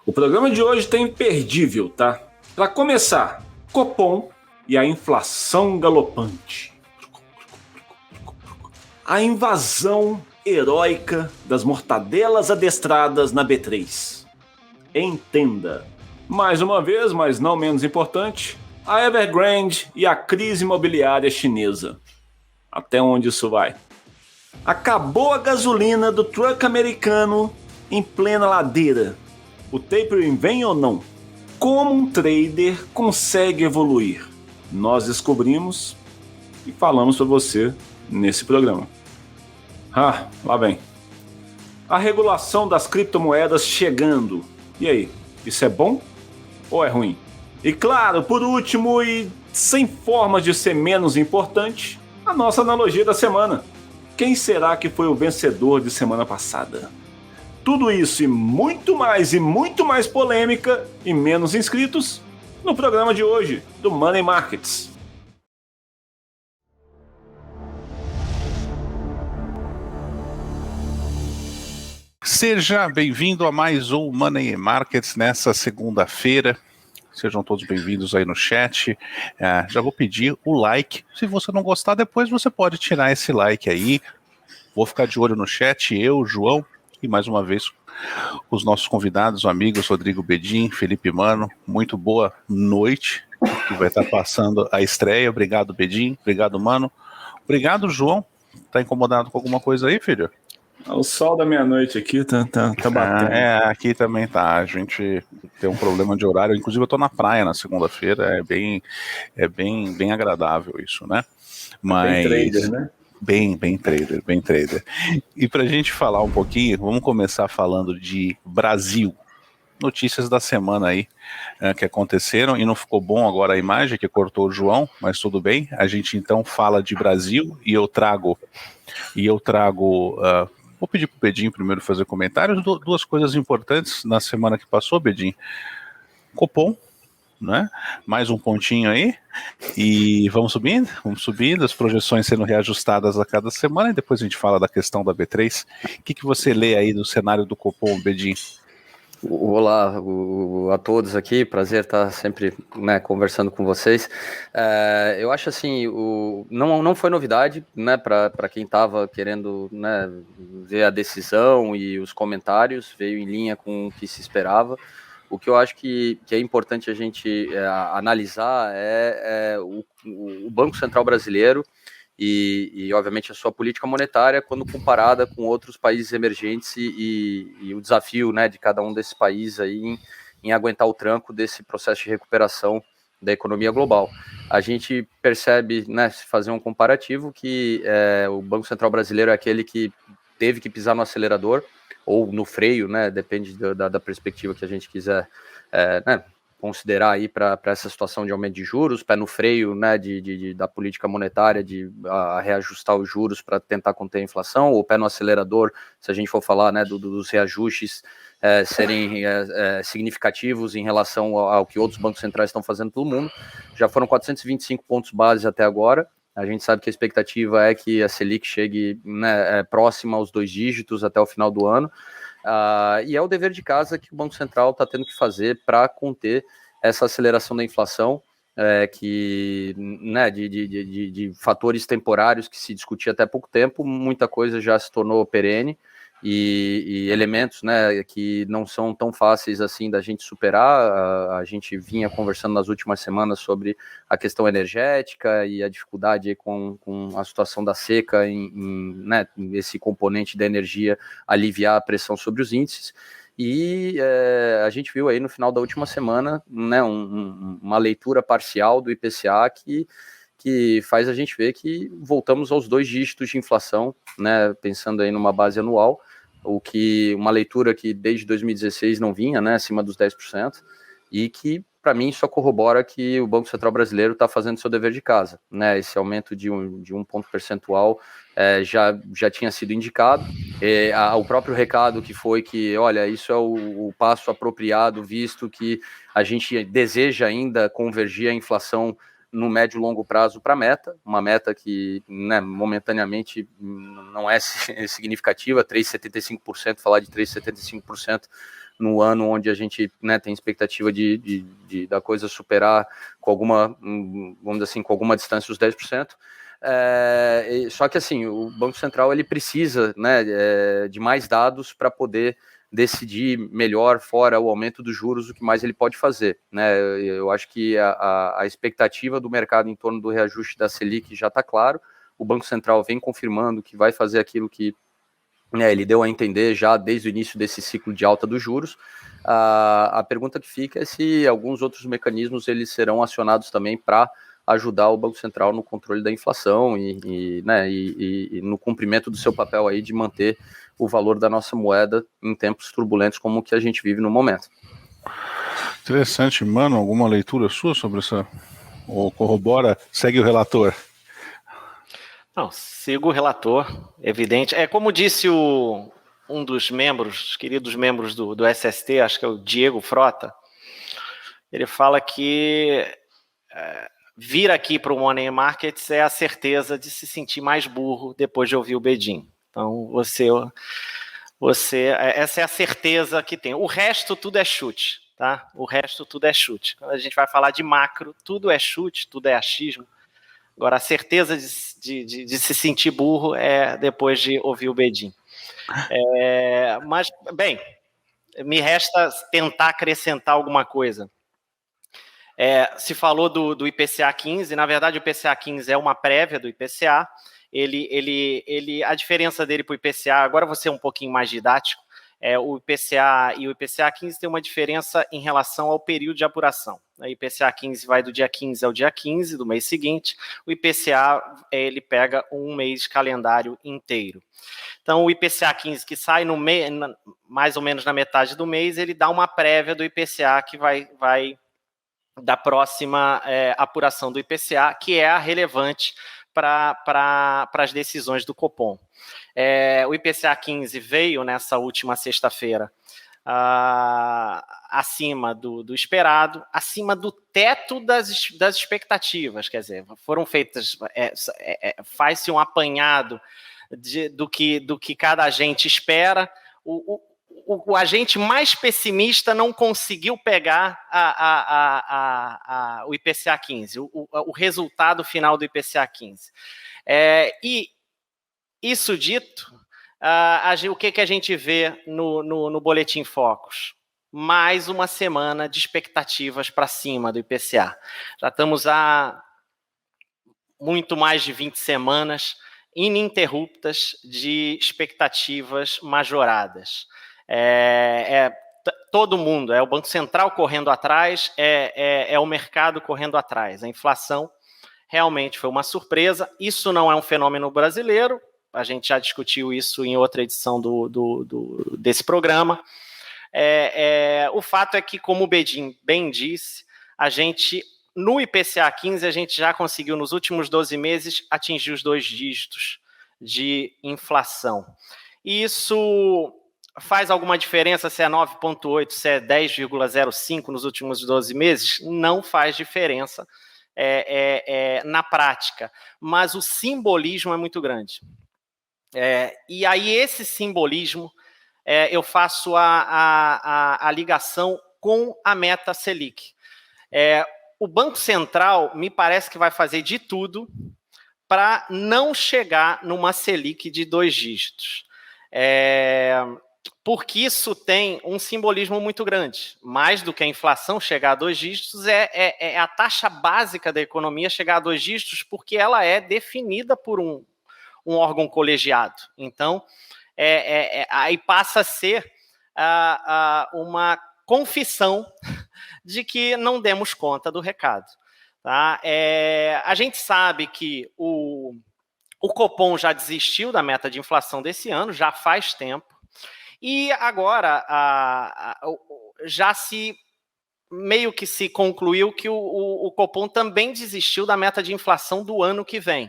O programa de hoje tá imperdível, tá? Para começar, Copom e a inflação galopante. A invasão heróica das mortadelas adestradas na B3. Entenda. Mais uma vez, mas não menos importante, a Evergrande e a crise imobiliária chinesa. Até onde isso vai? Acabou a gasolina do truck americano em plena ladeira. O tapering vem ou não? Como um trader consegue evoluir? Nós descobrimos e falamos para você nesse programa. Lá vem. A regulação das criptomoedas chegando. E aí, isso é bom ou é ruim? E claro, por último e sem forma de ser menos importante, a nossa analogia da semana. Quem será que foi o vencedor de semana passada? Tudo isso e muito mais polêmica e menos inscritos no programa de hoje do Money Markets. Seja bem-vindo a mais um Money Markets nessa segunda-feira. Sejam todos bem-vindos aí no chat. Já vou pedir o like. Se você não gostar, depois você pode tirar esse like aí. Vou ficar de olho no chat, eu, João, e mais uma vez os nossos convidados, amigos, Rodrigo Bedin, Felipe Mano. Muito boa noite, que vai estar passando a estreia. Obrigado, Bedin. Obrigado, Mano. Obrigado, João. Tá incomodado com alguma coisa aí, filho? O sol da meia-noite aqui tá batendo. Aqui também tá. A gente tem um problema de horário. Inclusive, eu tô na praia na segunda-feira. É bem agradável isso, né? Mas bem trader, né? Bem trader. E pra gente falar um pouquinho, vamos começar falando de Brasil. Notícias da semana aí que aconteceram, e não ficou bom agora a imagem que cortou o João, mas tudo bem. A gente então fala de Brasil e eu trago vou pedir pro Bedin primeiro fazer comentários. Duas coisas importantes na semana que passou, Bedin. Copom, né? Mais um pontinho aí. E vamos subindo, as projeções sendo reajustadas a cada semana, e depois a gente fala da questão da B3. O que você lê aí do cenário do Copom, Bedin? Olá a todos aqui, prazer estar sempre, né, conversando com vocês. Eu acho assim, não foi novidade, né, para quem estava querendo, né, ver a decisão e os comentários, veio em linha com o que se esperava. O que eu acho que é importante a gente analisar é o Banco Central brasileiro e, obviamente, a sua política monetária quando comparada com outros países emergentes e o desafio, né, de cada um desses países aí em aguentar o tranco desse processo de recuperação da economia global. A gente percebe, né, se fazer um comparativo, que o Banco Central brasileiro é aquele que teve que pisar no acelerador ou no freio, né, depende da perspectiva que a gente quiser né, considerar aí para essa situação de aumento de juros, pé no freio, né, da política monetária, de reajustar os juros para tentar conter a inflação, ou pé no acelerador, se a gente for falar, né, dos reajustes serem significativos em relação ao que outros bancos centrais estão fazendo pelo mundo. Já foram 425 pontos base até agora. A gente sabe que a expectativa é que a Selic chegue, né, próxima aos 2 dígitos até o final do ano. E é o dever de casa que o Banco Central está tendo que fazer para conter essa aceleração da inflação, que, né, de fatores temporários que se discutia até pouco tempo, muita coisa já se tornou perene, e elementos, né, que não são tão fáceis assim da gente superar. A gente vinha conversando nas últimas semanas sobre a questão energética e a dificuldade com a situação da seca né, esse componente da energia aliviar a pressão sobre os índices. E a gente viu aí no final da última semana, né, uma leitura parcial do IPCA que faz a gente ver que voltamos aos 2 dígitos de inflação, né, pensando aí numa base anual, uma leitura que desde 2016 não vinha, né, acima dos 10%, e que, para mim, só corrobora que o Banco Central brasileiro está fazendo seu dever de casa, né, esse aumento de um ponto percentual já tinha sido indicado, o próprio recado que foi que, olha, isso é o passo apropriado, visto que a gente deseja ainda convergir a inflação no médio e longo prazo para uma meta que, né, momentaneamente não é significativa. 3,75%, falar de 3,75% no ano onde a gente, né, tem expectativa da coisa superar com alguma, vamos dizer assim, com alguma distância os 10%. Só que assim, o Banco Central ele precisa, né, de mais dados para poder decidir melhor, fora o aumento dos juros, o que mais ele pode fazer, né? Eu acho que a expectativa do mercado em torno do reajuste da Selic já está claro. O Banco Central vem confirmando que vai fazer aquilo que, né, ele deu a entender já desde o início desse ciclo de alta dos juros. A pergunta que fica é se alguns outros mecanismos eles serão acionados também para ajudar o Banco Central no controle da inflação e no cumprimento do seu papel aí de manter o valor da nossa moeda em tempos turbulentos como o que a gente vive no momento. Interessante, mano. Alguma leitura sua sobre essa? Ou corrobora? Segue o relator. Não, sigo o relator, evidente. Como disse um dos membros, queridos membros do SST, acho que é o Diego Frota, ele fala que vir aqui para o Money Markets é a certeza de se sentir mais burro depois de ouvir o Bedin. Então, essa é a certeza que tem. O resto tudo é chute, tá? O resto tudo é chute. Quando a gente vai falar de macro, tudo é chute, tudo é achismo. Agora, a certeza de se sentir burro é depois de ouvir o Bedin. Mas, bem, me resta tentar acrescentar alguma coisa. Se falou do IPCA 15, na verdade o IPCA 15 é uma prévia do IPCA, a diferença dele para o IPCA, agora eu vou ser um pouquinho mais didático, o IPCA e o IPCA 15 tem uma diferença em relação ao período de apuração. O IPCA 15 vai do dia 15 ao dia 15 do mês seguinte, o IPCA ele pega um mês calendário inteiro. Então o IPCA 15 que sai mais ou menos na metade do mês, ele dá uma prévia do IPCA que vai da próxima apuração do IPCA, que é a relevante para as decisões do Copom. O IPCA 15 veio nessa última sexta-feira acima do esperado, acima do teto das expectativas, quer dizer, foram feitas, faz-se um apanhado do que cada agente espera. O agente mais pessimista não conseguiu pegar o IPCA 15, o resultado final do IPCA 15. E isso dito, o que a gente vê no Boletim Focus? Mais uma semana de expectativas para cima do IPCA. Já estamos há muito mais de 20 semanas ininterruptas de expectativas majoradas. Todo mundo, o Banco Central correndo atrás, o mercado correndo atrás. A inflação realmente foi uma surpresa. Isso não é um fenômeno brasileiro, a gente já discutiu isso em outra edição desse programa. O fato é que, como o Bedin bem disse, no IPCA 15, a gente já conseguiu, nos últimos 12 meses, atingir os 2 dígitos de inflação. E isso faz alguma diferença se é 9,8, se é 10,05 nos últimos 12 meses? Não faz diferença na prática, mas o simbolismo é muito grande. E aí esse simbolismo, eu faço a ligação com a meta Selic. O Banco Central me parece que vai fazer de tudo para não chegar numa Selic de 2 dígitos. Porque isso tem um simbolismo muito grande. Mais do que a inflação chegar a 2 dígitos, é a taxa básica da economia chegar a 2 dígitos, porque ela é definida por um órgão colegiado. Então, aí passa a ser uma confissão de que não demos conta do recado. Tá? A gente sabe que o Copom já desistiu da meta de inflação desse ano, já faz tempo, e agora já meio que se concluiu que o Copom também desistiu da meta de inflação do ano que vem.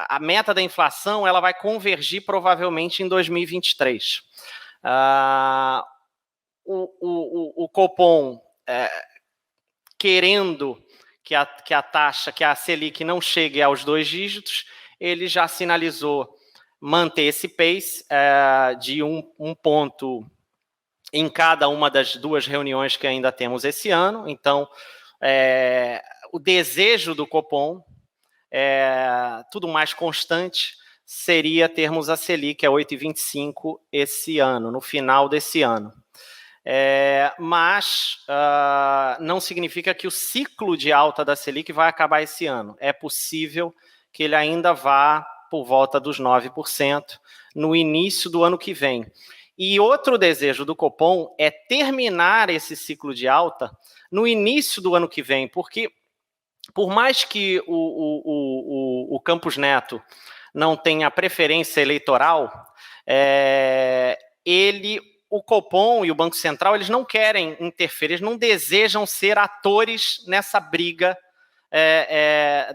A meta da inflação ela vai convergir provavelmente em 2023. O Copom querendo que a taxa, que a Selic não chegue aos 2 dígitos, ele já sinalizou manter esse pace de 1 ponto em cada uma das 2 reuniões que ainda temos esse ano. Então, o desejo do Copom, tudo mais constante, seria termos a Selic a 8,25 esse ano, no final desse ano. Mas não significa que o ciclo de alta da Selic vai acabar esse ano. É possível que ele ainda vá por volta dos 9% no início do ano que vem. E outro desejo do Copom é terminar esse ciclo de alta no início do ano que vem, porque por mais que o Campos Neto não tenha preferência eleitoral, o Copom e o Banco Central, eles não querem interferir, eles não desejam ser atores nessa briga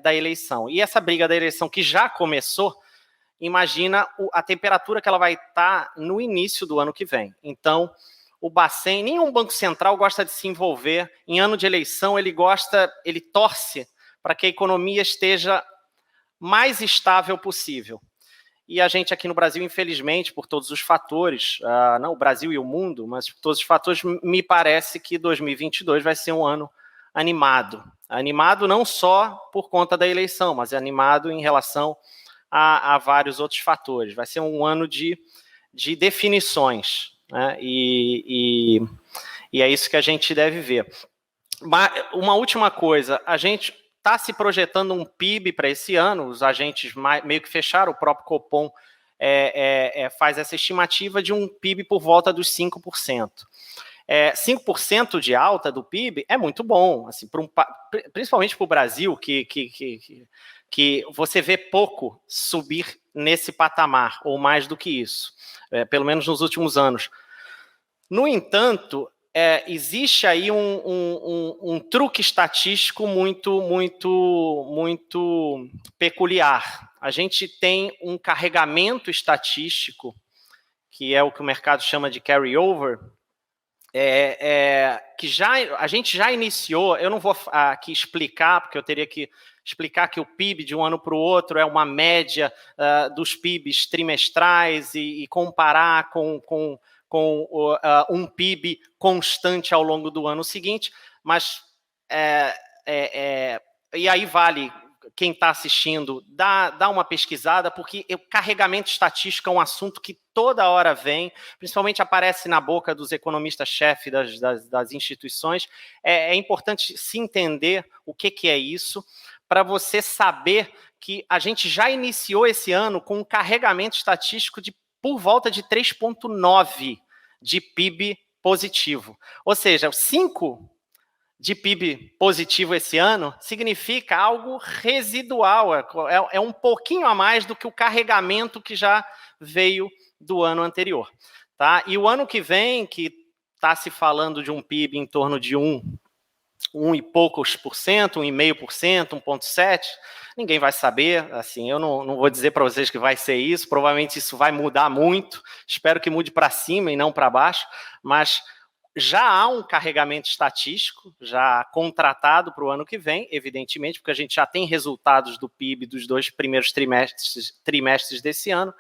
da eleição. E essa briga da eleição que já começou, imagina a temperatura que ela vai estar no início do ano que vem. Então, o Bacen, nenhum Banco Central gosta de se envolver em ano de eleição, ele torce para que a economia esteja mais estável possível. E a gente aqui no Brasil, infelizmente, por todos os fatores, não o Brasil e o mundo, mas por todos os fatores, me parece que 2022 vai ser um ano animado. Animado não só por conta da eleição, mas animado em relação a vários outros fatores. Vai ser um ano de definições, né? E é isso que a gente deve ver. Uma última coisa, a gente está se projetando um PIB para esse ano, os agentes meio que fecharam, o próprio Copom faz essa estimativa de um PIB por volta dos 5%. 5% de alta do PIB é muito bom, assim, principalmente para o Brasil, que você vê pouco subir nesse patamar, ou mais do que isso, pelo menos nos últimos anos. No entanto, existe aí um truque estatístico muito peculiar. A gente tem um carregamento estatístico, que é o que o mercado chama de carry-over, que a gente já iniciou. Eu não vou aqui explicar, porque eu teria que explicar que o PIB de um ano para o outro é uma média dos PIBs trimestrais e comparar com um PIB constante ao longo do ano seguinte, mas e aí vale, quem está assistindo, dá uma pesquisada, porque o carregamento estatístico é um assunto que toda hora vem, principalmente aparece na boca dos economistas-chefe das instituições. É importante se entender o que é isso, para você saber que a gente já iniciou esse ano com um carregamento estatístico por volta de 3,9 de PIB positivo. Ou seja, 5 de PIB positivo esse ano significa algo residual, é um pouquinho a mais do que o carregamento que já veio do ano anterior. Tá? E o ano que vem, que está se falando de um PIB em torno de 1 e poucos por cento, 1,5%, 1,7%, ninguém vai saber, assim, eu não vou dizer para vocês que vai ser isso, provavelmente isso vai mudar muito, espero que mude para cima e não para baixo, mas já há um carregamento estatístico, já contratado para o ano que vem, evidentemente, porque a gente já tem resultados do PIB dos 2 primeiros trimestres desse ano.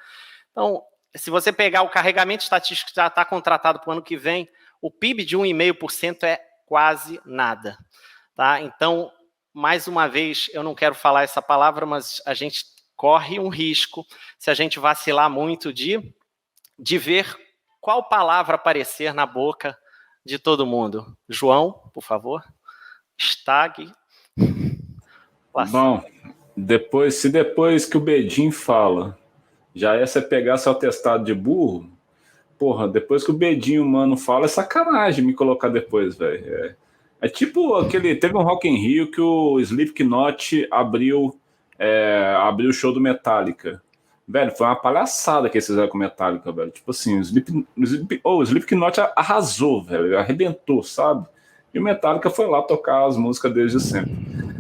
Então, se você pegar o carregamento estatístico que já está contratado para o ano que vem, o PIB de 1,5% é quase nada. Tá? Então, mais uma vez, eu não quero falar essa palavra, mas a gente corre um risco, se a gente vacilar muito, de ver qual palavra aparecer na boca de todo mundo. João, por favor. Stag. Bom, se depois que o Bedin fala, já é você pegar seu atestado de burro, porra, depois que o Bedinho, mano, fala, é sacanagem me colocar depois, velho. É tipo teve um Rock in Rio que o Slipknot abriu o show do Metallica. Velho, foi uma palhaçada que eles fizeram com Metallica, velho. Tipo assim, o Slipknot arrasou, velho, arrebentou, sabe? E o Metallica foi lá tocar as músicas desde sempre.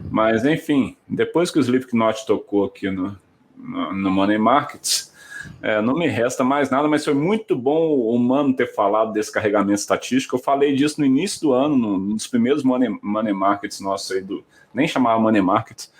Mas, enfim, depois que o Slipknot tocou aqui no Money Markets, não me resta mais nada, mas foi muito bom o Mano ter falado desse carregamento estatístico. Eu falei disso no início do ano, nos primeiros Money Markets nossos aí, nem chamava Money Markets,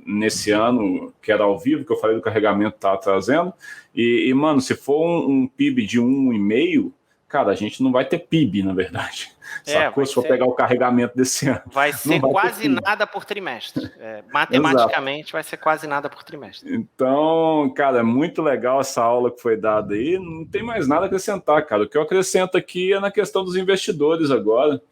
nesse ano, que era ao vivo, que eu falei do carregamento que estava trazendo. E, mano, se for um PIB de 1,5%, cara, a gente não vai ter PIB, na verdade. Sacou? Se for pegar o carregamento desse ano. Vai ser quase nada por trimestre. Matematicamente, vai ser quase nada por trimestre. Então, cara, é muito legal essa aula que foi dada aí. Não tem mais nada a acrescentar, cara. O que eu acrescento aqui é na questão dos investidores agora.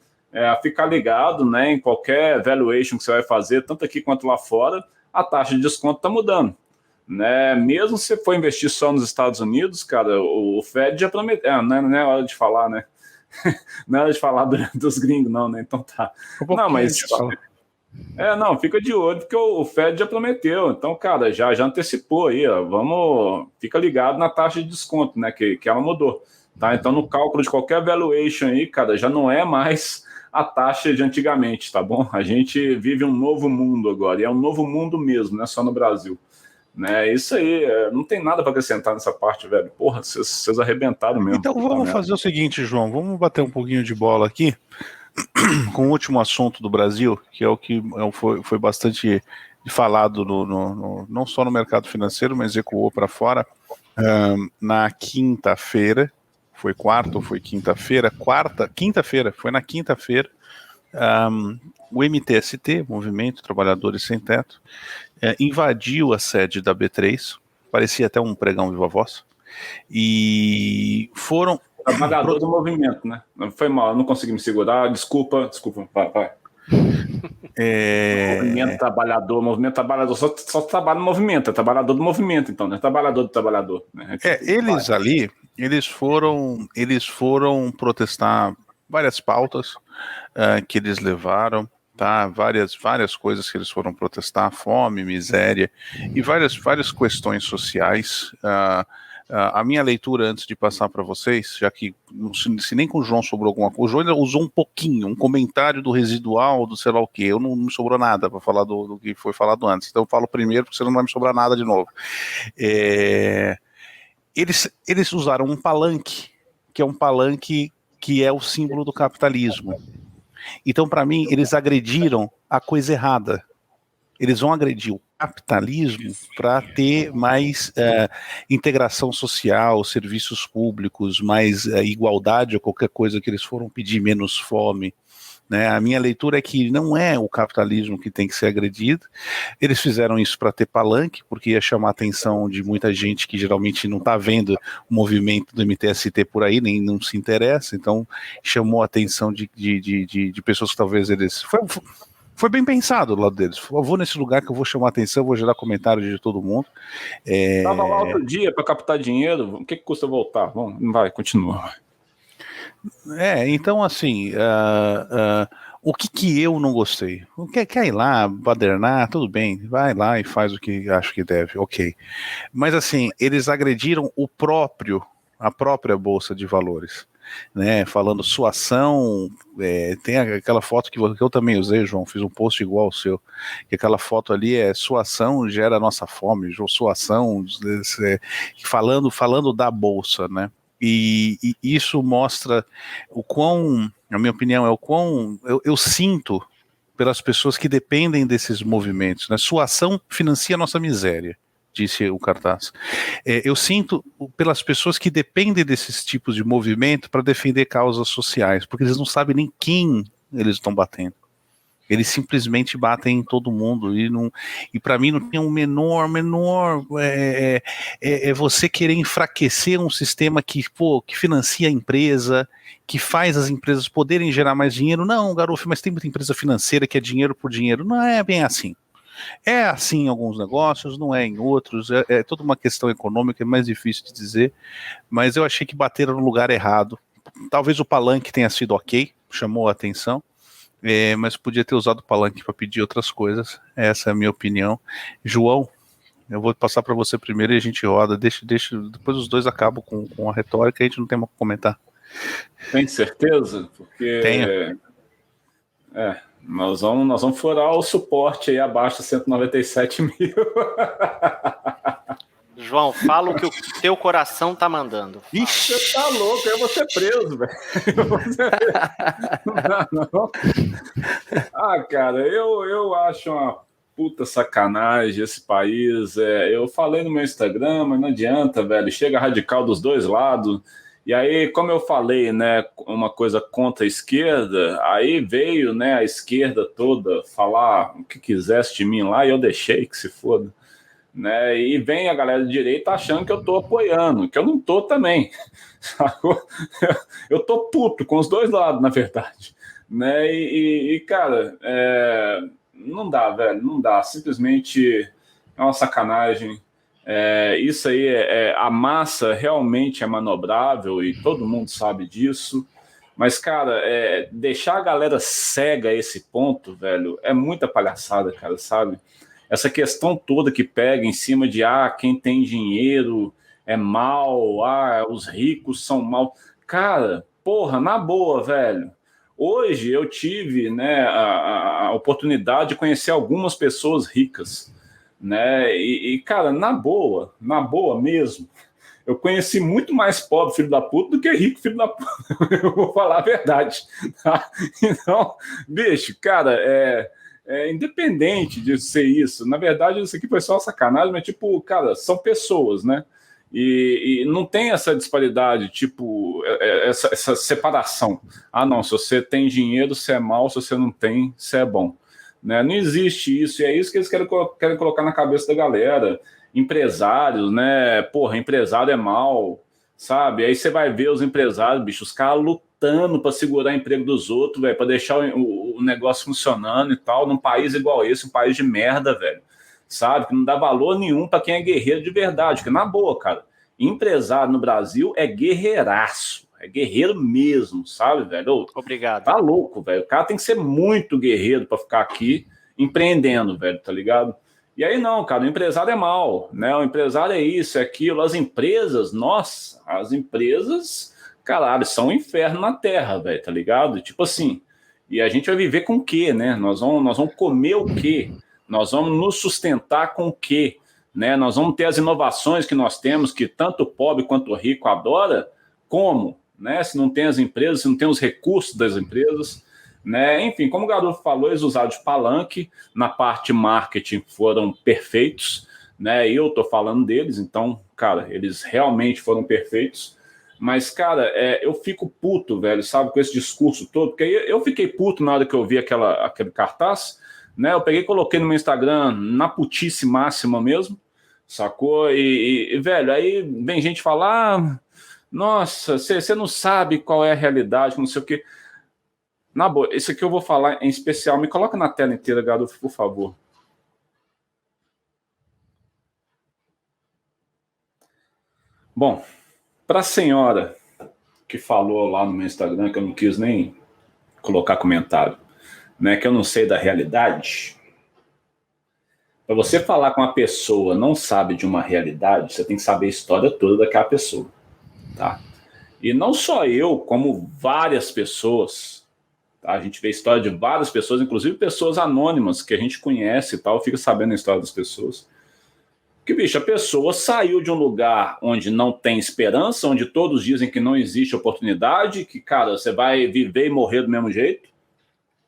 Ficar ligado, né, em qualquer valuation que você vai fazer, tanto aqui quanto lá fora, a taxa de desconto está mudando. Né? Mesmo se você for investir só nos Estados Unidos, cara, o Fed já prometeu. Não é hora de falar, né? Não é hora de falar dos gringos, não, né? Então tá. Não, mas. Não, fica de olho, porque o Fed já prometeu. Então, cara, já antecipou aí, ó. Fica ligado na taxa de desconto, né? Que ela mudou. Tá? Então, no cálculo de qualquer valuation aí, cara, já não é mais a taxa de antigamente, tá bom? A gente vive um novo mundo agora, e é um novo mundo mesmo, não é só no Brasil. Né? Isso aí, não tem nada para acrescentar nessa parte, velho. Porra, vocês arrebentaram mesmo. Então vamos fazer o seguinte, João, vamos bater um pouquinho de bola aqui com o último assunto do Brasil, que é o que foi bastante falado não só no mercado financeiro, mas ecoou para fora na quinta-feira. Foi quarta ou foi quinta-feira? Quinta-feira, foi na quinta-feira. O MTST, Movimento Trabalhadores Sem Teto, invadiu a sede da B3, parecia até um pregão viva voz, e foram... Trabalhador do movimento, né? Foi mal, não consegui me segurar, desculpa, vai. Movimento trabalhador, só trabalha no movimento, é trabalhador do movimento, então, né? Trabalhador do trabalhador. Né? Eles ali, eles foram protestar várias pautas que eles levaram, tá? Várias coisas que eles foram protestar, fome, miséria e várias questões sociais. A minha leitura, antes de passar para vocês, já que se nem com o João sobrou alguma coisa, o João usou um pouquinho, um comentário do residual, do sei lá o que, eu não me sobrou nada para falar do que foi falado antes, então eu falo primeiro, porque senão não vai me sobrar nada de novo. Eles usaram um palanque, que é um palanque que é o símbolo do capitalismo. Então, para mim, eles agrediram a coisa errada. Eles vão agredir o capitalismo para ter mais integração social, serviços públicos, mais igualdade ou qualquer coisa que eles foram pedir, menos fome. Né? A minha leitura é que não é o capitalismo que tem que ser agredido. Eles fizeram isso para ter palanque, porque ia chamar a atenção de muita gente que geralmente não está vendo o movimento do MTST por aí, nem não se interessa, então chamou a atenção de pessoas que talvez eles... Foi bem pensado do lado deles. Eu vou nesse lugar que eu vou chamar a atenção, vou gerar comentário de todo mundo. Estava lá outro dia para captar dinheiro, o que custa voltar? Vamos, vai, continua. Então assim, o que eu não gostei? Quer ir lá, badernar, tudo bem, vai lá e faz o que acha que deve, ok. Mas assim, eles agrediram a própria Bolsa de Valores. Né, falando sua ação, tem aquela foto que eu também usei, João, fiz um post igual ao seu, que aquela foto ali sua ação gera a nossa fome, sua ação, falando da Bolsa, né, e isso mostra o quão, na minha opinião, eu sinto pelas pessoas que dependem desses movimentos, né, sua ação financia a nossa miséria, disse o cartaz. Eu sinto pelas pessoas que dependem desses tipos de movimento para defender causas sociais, porque eles não sabem nem quem eles estão batendo. Eles simplesmente batem em todo mundo e para mim não tem um menor você querer enfraquecer um sistema que financia a empresa, que faz as empresas poderem gerar mais dinheiro. Não, garoto, mas tem muita empresa financeira que é dinheiro por dinheiro. Não é bem assim. É assim em alguns negócios, não é em outros, é toda uma questão econômica, é mais difícil de dizer, mas eu achei que bateram no lugar errado. Talvez o palanque tenha sido ok, chamou a atenção, mas podia ter usado o palanque para pedir outras coisas, essa é a minha opinião. João, eu vou passar para você primeiro e a gente roda, deixa, depois os dois acabam com a retórica e a gente não tem mais o que comentar. Tem certeza? Porque... Tenho. Nós vamos furar o suporte aí abaixo de 197 mil. João, fala o que o teu coração tá mandando. Ixi, você tá louco, eu vou ser preso, velho. Não. Cara, eu acho uma puta sacanagem esse país. Eu falei no meu Instagram, mas não adianta, velho. Chega radical dos dois lados E aí, como eu falei, né, uma coisa contra a esquerda, aí veio, né, a esquerda toda falar o que quisesse de mim lá e eu deixei que se foda. Né, e vem a galera de direita achando que eu tô apoiando, que eu não tô também. Sacou? Eu tô puto com os dois lados, na verdade. Né, cara, não dá, velho, não dá. Simplesmente é uma sacanagem. Isso aí a massa realmente é manobrável e todo mundo sabe disso. Mas, cara, deixar a galera cega a esse ponto, velho, é muita palhaçada, cara, sabe? Essa questão toda que pega em cima de quem tem dinheiro é mal, os ricos são mal. Cara, porra, na boa, velho. Hoje eu tive, né, a oportunidade de conhecer algumas pessoas ricas, né? Cara, na boa mesmo, eu conheci muito mais pobre filho da puta do que rico filho da puta. Eu vou falar a verdade. Tá? Então, bicho, cara, independente de ser isso, na verdade isso aqui foi só uma sacanagem, mas tipo, cara, são pessoas, né? E não tem essa disparidade, tipo, essa separação. Não, se você tem dinheiro, você é mal, se você não tem, você é bom. Né? Não existe isso, e é isso que eles querem colocar na cabeça da galera. Empresários, né? Porra, empresário é mal, sabe? Aí você vai ver os empresários, bicho, os caras lutando para segurar o emprego dos outros, velho, para deixar o negócio funcionando e tal, num país igual esse, um país de merda, velho, sabe? Que não dá valor nenhum para quem é guerreiro de verdade, que na boa, cara, empresário no Brasil é guerreiraço, é guerreiro mesmo, sabe, velho? Obrigado. Tá louco, velho. O cara tem que ser muito guerreiro para ficar aqui empreendendo, velho, tá ligado? E aí não, cara, o empresário é mal, né? O empresário é isso, é aquilo. As empresas, nossa, as empresas, caralho, são um inferno na terra, velho, tá ligado? Tipo assim, e a gente vai viver com o quê, né? Nós vamos comer o quê? Nós vamos nos sustentar com o quê? Né? Nós vamos ter as inovações que nós temos, que tanto o pobre quanto o rico adora, como? Né? Se não tem as empresas, se não tem os recursos das empresas, né? Enfim, como o Garoto falou, eles usaram de palanque, na parte marketing foram perfeitos, né? Eu tô falando deles, então, cara, eles realmente foram perfeitos, mas, cara, eu fico puto, velho, sabe, com esse discurso todo, porque eu fiquei puto na hora que eu vi aquele cartaz, né? Eu peguei e coloquei no meu Instagram na putice máxima mesmo, sacou? Velho, aí vem gente falar, nossa, você não sabe qual é a realidade, não sei o quê. Na boa, isso aqui eu vou falar em especial. Me coloca na tela inteira, garoto, por favor. Bom, para a senhora que falou lá no meu Instagram, que eu não quis nem colocar comentário, né, que eu não sei da realidade. Para você falar com uma pessoa não sabe de uma realidade, você tem que saber a história toda daquela pessoa, tá? E não só eu, como várias pessoas. Tá? A gente vê a história de várias pessoas, inclusive pessoas anônimas que a gente conhece e tal, fica sabendo a história das pessoas. Que, bicho, a pessoa saiu de um lugar onde não tem esperança, onde todos dizem que não existe oportunidade, que, cara, você vai viver e morrer do mesmo jeito,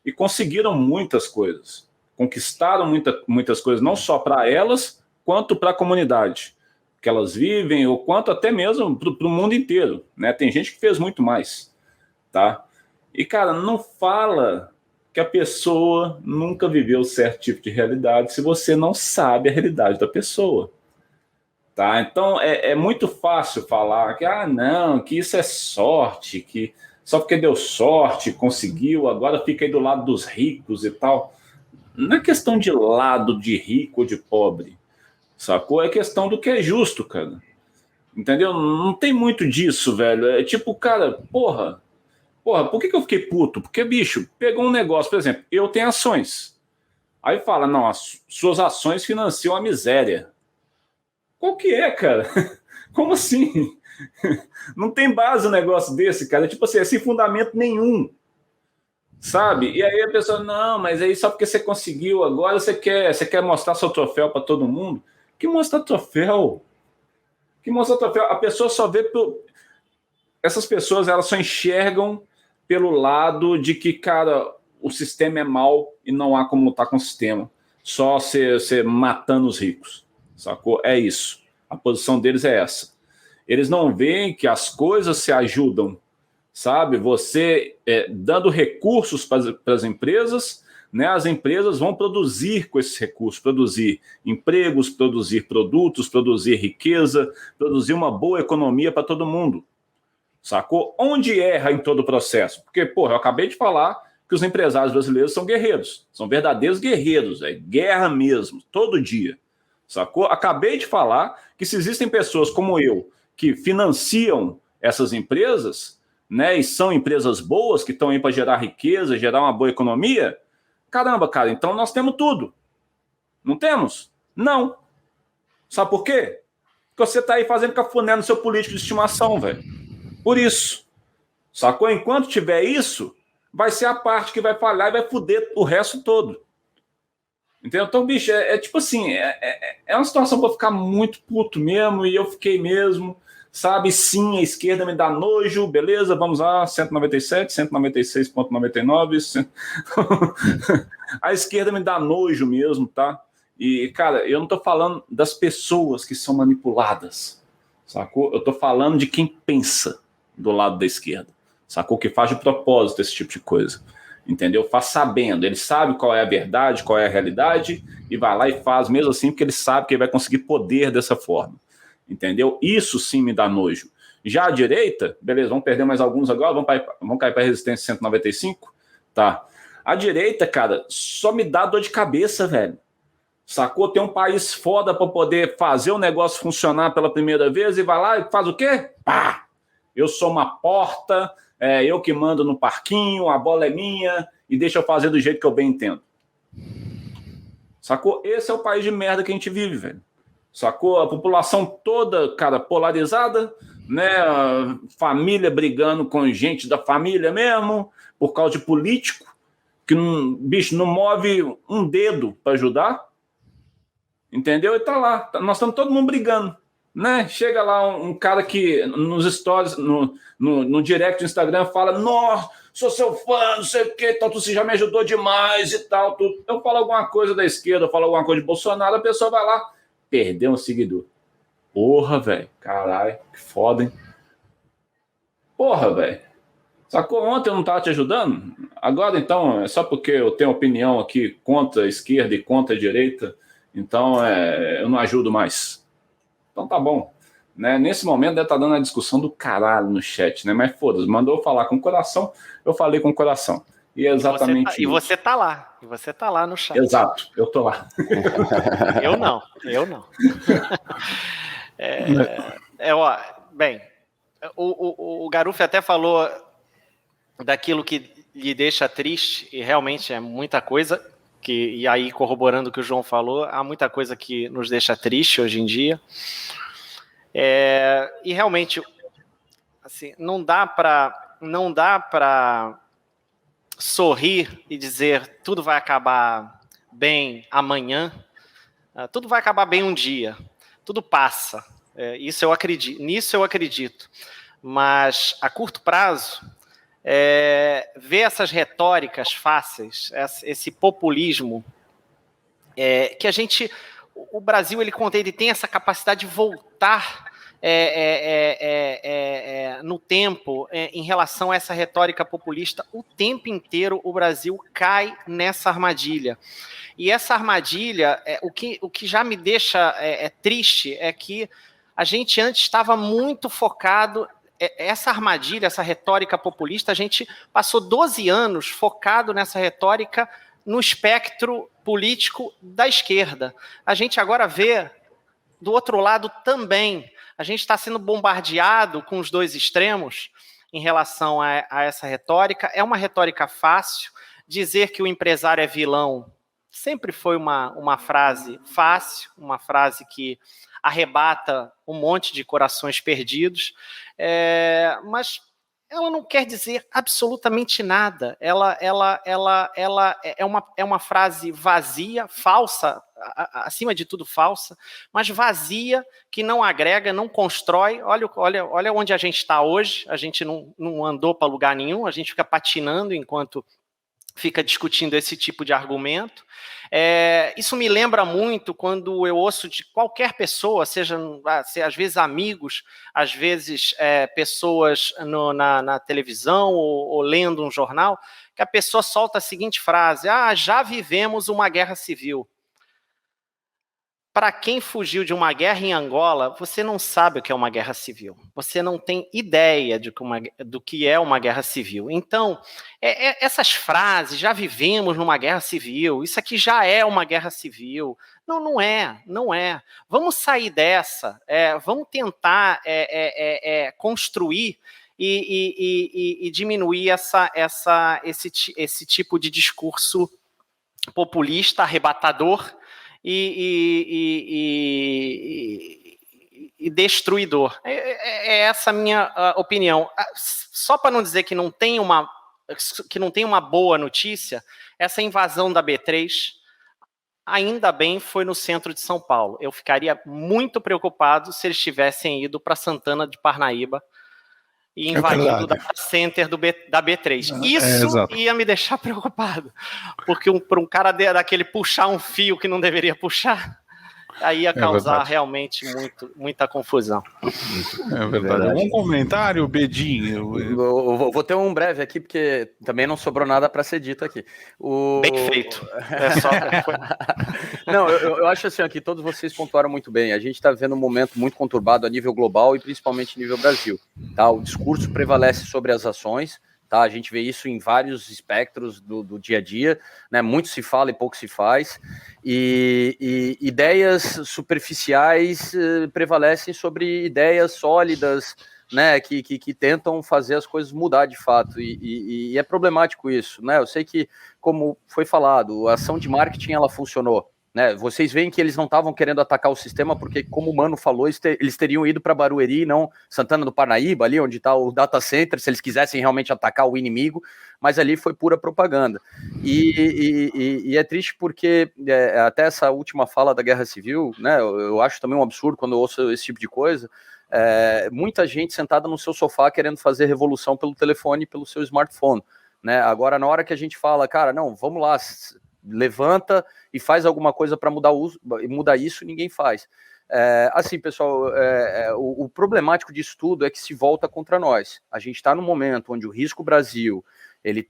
e conseguiram muitas coisas. Conquistaram muitas coisas, não só para elas, quanto para a comunidade que elas vivem, ou quanto até mesmo para o mundo inteiro. Né? Tem gente que fez muito mais. Tá? E, cara, não fala que a pessoa nunca viveu certo tipo de realidade se você não sabe a realidade da pessoa. Tá? Então, é muito fácil falar que, não, que isso é sorte, que só porque deu sorte, conseguiu, agora fica aí do lado dos ricos e tal. Não é questão de lado de rico ou de pobre, sacou? É questão do que é justo, cara. Entendeu? Não tem muito disso, velho. É tipo, cara, porra, por que eu fiquei puto? Porque, bicho, pegou um negócio, por exemplo, eu tenho ações. Aí fala, não, as suas ações financiam a miséria. Qual que é, cara? Como assim? Não tem base um negócio desse, cara. Tipo assim, é sem fundamento nenhum. Sabe? E aí a pessoa, não, mas aí só porque você conseguiu, agora você quer mostrar seu troféu para todo mundo? Que mostrar troféu? Que mostrar troféu? A pessoa só vê... Essas pessoas, elas só enxergam pelo lado de que, cara, o sistema é mau e não há como lutar com o sistema. Só ser matando os ricos, sacou? É isso. A posição deles é essa. Eles não veem que as coisas se ajudam, sabe? Você dando recursos para as empresas, né? As empresas vão produzir com esses recursos, produzir empregos, produzir produtos, produzir riqueza, produzir uma boa economia para todo mundo, sacou? Onde erra em todo o processo? Porque, porra, eu acabei de falar que os empresários brasileiros são guerreiros, são verdadeiros guerreiros, guerra mesmo, todo dia, sacou? Acabei de falar que se existem pessoas como eu que financiam essas empresas, né, e são empresas boas que estão aí para gerar riqueza, gerar uma boa economia, caramba, cara, então nós temos tudo. Não temos? Não. Sabe por quê? Porque você está aí fazendo cafuné no seu político de estimação, velho. Por isso. Sacou? Enquanto tiver isso, vai ser a parte que vai falhar e vai foder o resto todo. Entendeu? Então, bicho, tipo assim, é uma situação para ficar muito puto mesmo, e eu fiquei mesmo, sabe? Sim, a esquerda me dá nojo, beleza, vamos lá, 197, 196,99. A esquerda me dá nojo mesmo, tá? E, cara, eu não tô falando das pessoas que são manipuladas, sacou? Eu tô falando de quem pensa do lado da esquerda, sacou? Que faz de propósito esse tipo de coisa, entendeu? Faz sabendo, ele sabe qual é a verdade, qual é a realidade, e vai lá e faz mesmo assim, porque ele sabe que ele vai conseguir poder dessa forma, entendeu? Isso sim me dá nojo. Já a direita, beleza, vamos perder mais alguns agora, vamos cair para a resistência 195, tá? A direita, cara, só me dá dor de cabeça, velho. Sacou? Tem um país foda para poder fazer o negócio funcionar pela primeira vez e vai lá e faz o quê? Pá! Eu sou uma porta, eu que mando no parquinho, a bola é minha e deixa eu fazer do jeito que eu bem entendo. Sacou? Esse é o país de merda que a gente vive, velho. Sacou? A população toda, cara, polarizada, né? Família brigando com gente da família mesmo, por causa de político, que, bicho, não move um dedo para ajudar. Entendeu? E tá lá. Nós estamos todo mundo brigando, né? Chega lá um cara que nos stories, no direct do Instagram, fala: nossa, sou seu fã, não sei o que, tal, você já me ajudou demais e tal. Tudo. Eu falo alguma coisa da esquerda, eu falo alguma coisa de Bolsonaro, a pessoa vai lá, perdeu um seguidor. Porra, velho. Caralho, que foda, hein? Porra, velho. Sacou? Ontem eu não tava te ajudando? Agora, então, é só porque eu tenho opinião aqui contra a esquerda e contra a direita, então eu não ajudo mais. Então tá bom. Né? Nesse momento deve estar dando a discussão do caralho no chat, né? Mas foda-se, mandou eu falar com o coração, eu falei com o coração. E é exatamente isso. E você tá lá. E você tá lá no chat. Exato, eu tô lá. Eu não. Bem, o Garuf até falou daquilo que lhe deixa triste, e realmente é muita coisa. E aí, corroborando o que o João falou, há muita coisa que nos deixa triste hoje em dia. E realmente, assim, não dá para sorrir e dizer tudo vai acabar bem amanhã, tudo vai acabar bem um dia, tudo passa. Nisso eu acredito. Mas a curto prazo, ver essas retóricas fáceis, esse populismo, que o Brasil ele tem essa capacidade de voltar no tempo em relação a essa retórica populista. O tempo inteiro o Brasil cai nessa armadilha. E essa armadilha, o que já me deixa triste é que a gente antes estava muito focado. Essa armadilha, essa retórica populista, a gente passou 12 anos focado nessa retórica no espectro político da esquerda. A gente agora vê do outro lado também. A gente está sendo bombardeado com os dois extremos em relação a essa retórica. É uma retórica fácil. Dizer que o empresário é vilão sempre foi uma frase fácil, uma frase que arrebata um monte de corações perdidos, mas ela não quer dizer absolutamente nada. Ela é uma frase vazia, falsa, acima de tudo falsa, mas vazia, que não agrega, não constrói. Olha onde a gente está hoje. A gente não andou para lugar nenhum, a gente fica patinando enquanto fica discutindo esse tipo de argumento. Isso me lembra muito quando eu ouço de qualquer pessoa, seja às vezes amigos, às vezes pessoas na televisão ou lendo um jornal, que a pessoa solta a seguinte frase: já vivemos uma guerra civil. Para quem fugiu de uma guerra em Angola, você não sabe o que é uma guerra civil. Você não tem ideia do que é uma guerra civil. Então, essas frases, já vivemos numa guerra civil, isso aqui já é uma guerra civil. Não é. Vamos sair dessa, vamos tentar construir e diminuir esse tipo de discurso populista, arrebatador, e destruidor. É essa a minha opinião. Só para não dizer que não tem uma boa notícia, essa invasão da B3, ainda bem, foi no centro de São Paulo. Eu ficaria muito preocupado se eles tivessem ido para Santana de Parnaíba e invadindo o data center da B3. Isso ia me deixar preocupado, porque para um cara daquele puxar um fio que não deveria puxar, aí ia causar realmente muita confusão. É verdade. Algum comentário, Bedinho? Eu vou ter um breve aqui, porque também não sobrou nada para ser dito aqui. Bem feito. Não, eu acho assim, que todos vocês pontuaram muito bem. A gente está vivendo um momento muito conturbado a nível global e principalmente a nível Brasil. Tá? O discurso prevalece sobre as ações. Tá? A gente vê isso em vários espectros do dia a dia, né? Muito se fala e pouco se faz, e ideias superficiais prevalecem sobre ideias sólidas, né? Que tentam fazer as coisas mudar de fato, e é problemático isso, né? Eu sei que, como foi falado, a ação de marketing ela funcionou. Né, vocês veem que eles não estavam querendo atacar o sistema porque, como o Mano falou, eles teriam ido para Barueri, não Santana do Parnaíba, ali onde está o data center, se eles quisessem realmente atacar o inimigo, mas ali foi pura propaganda. E é triste porque até essa última fala da Guerra Civil, né, eu acho também um absurdo quando eu ouço esse tipo de coisa. Muita gente sentada no seu sofá querendo fazer revolução pelo telefone, pelo seu smartphone. Né? Agora, na hora que a gente fala, cara, não, vamos lá, levanta e faz alguma coisa para mudar isso, ninguém faz. Assim, pessoal, o problemático disso tudo é que se volta contra nós. A gente está num momento onde o Risco Brasil ele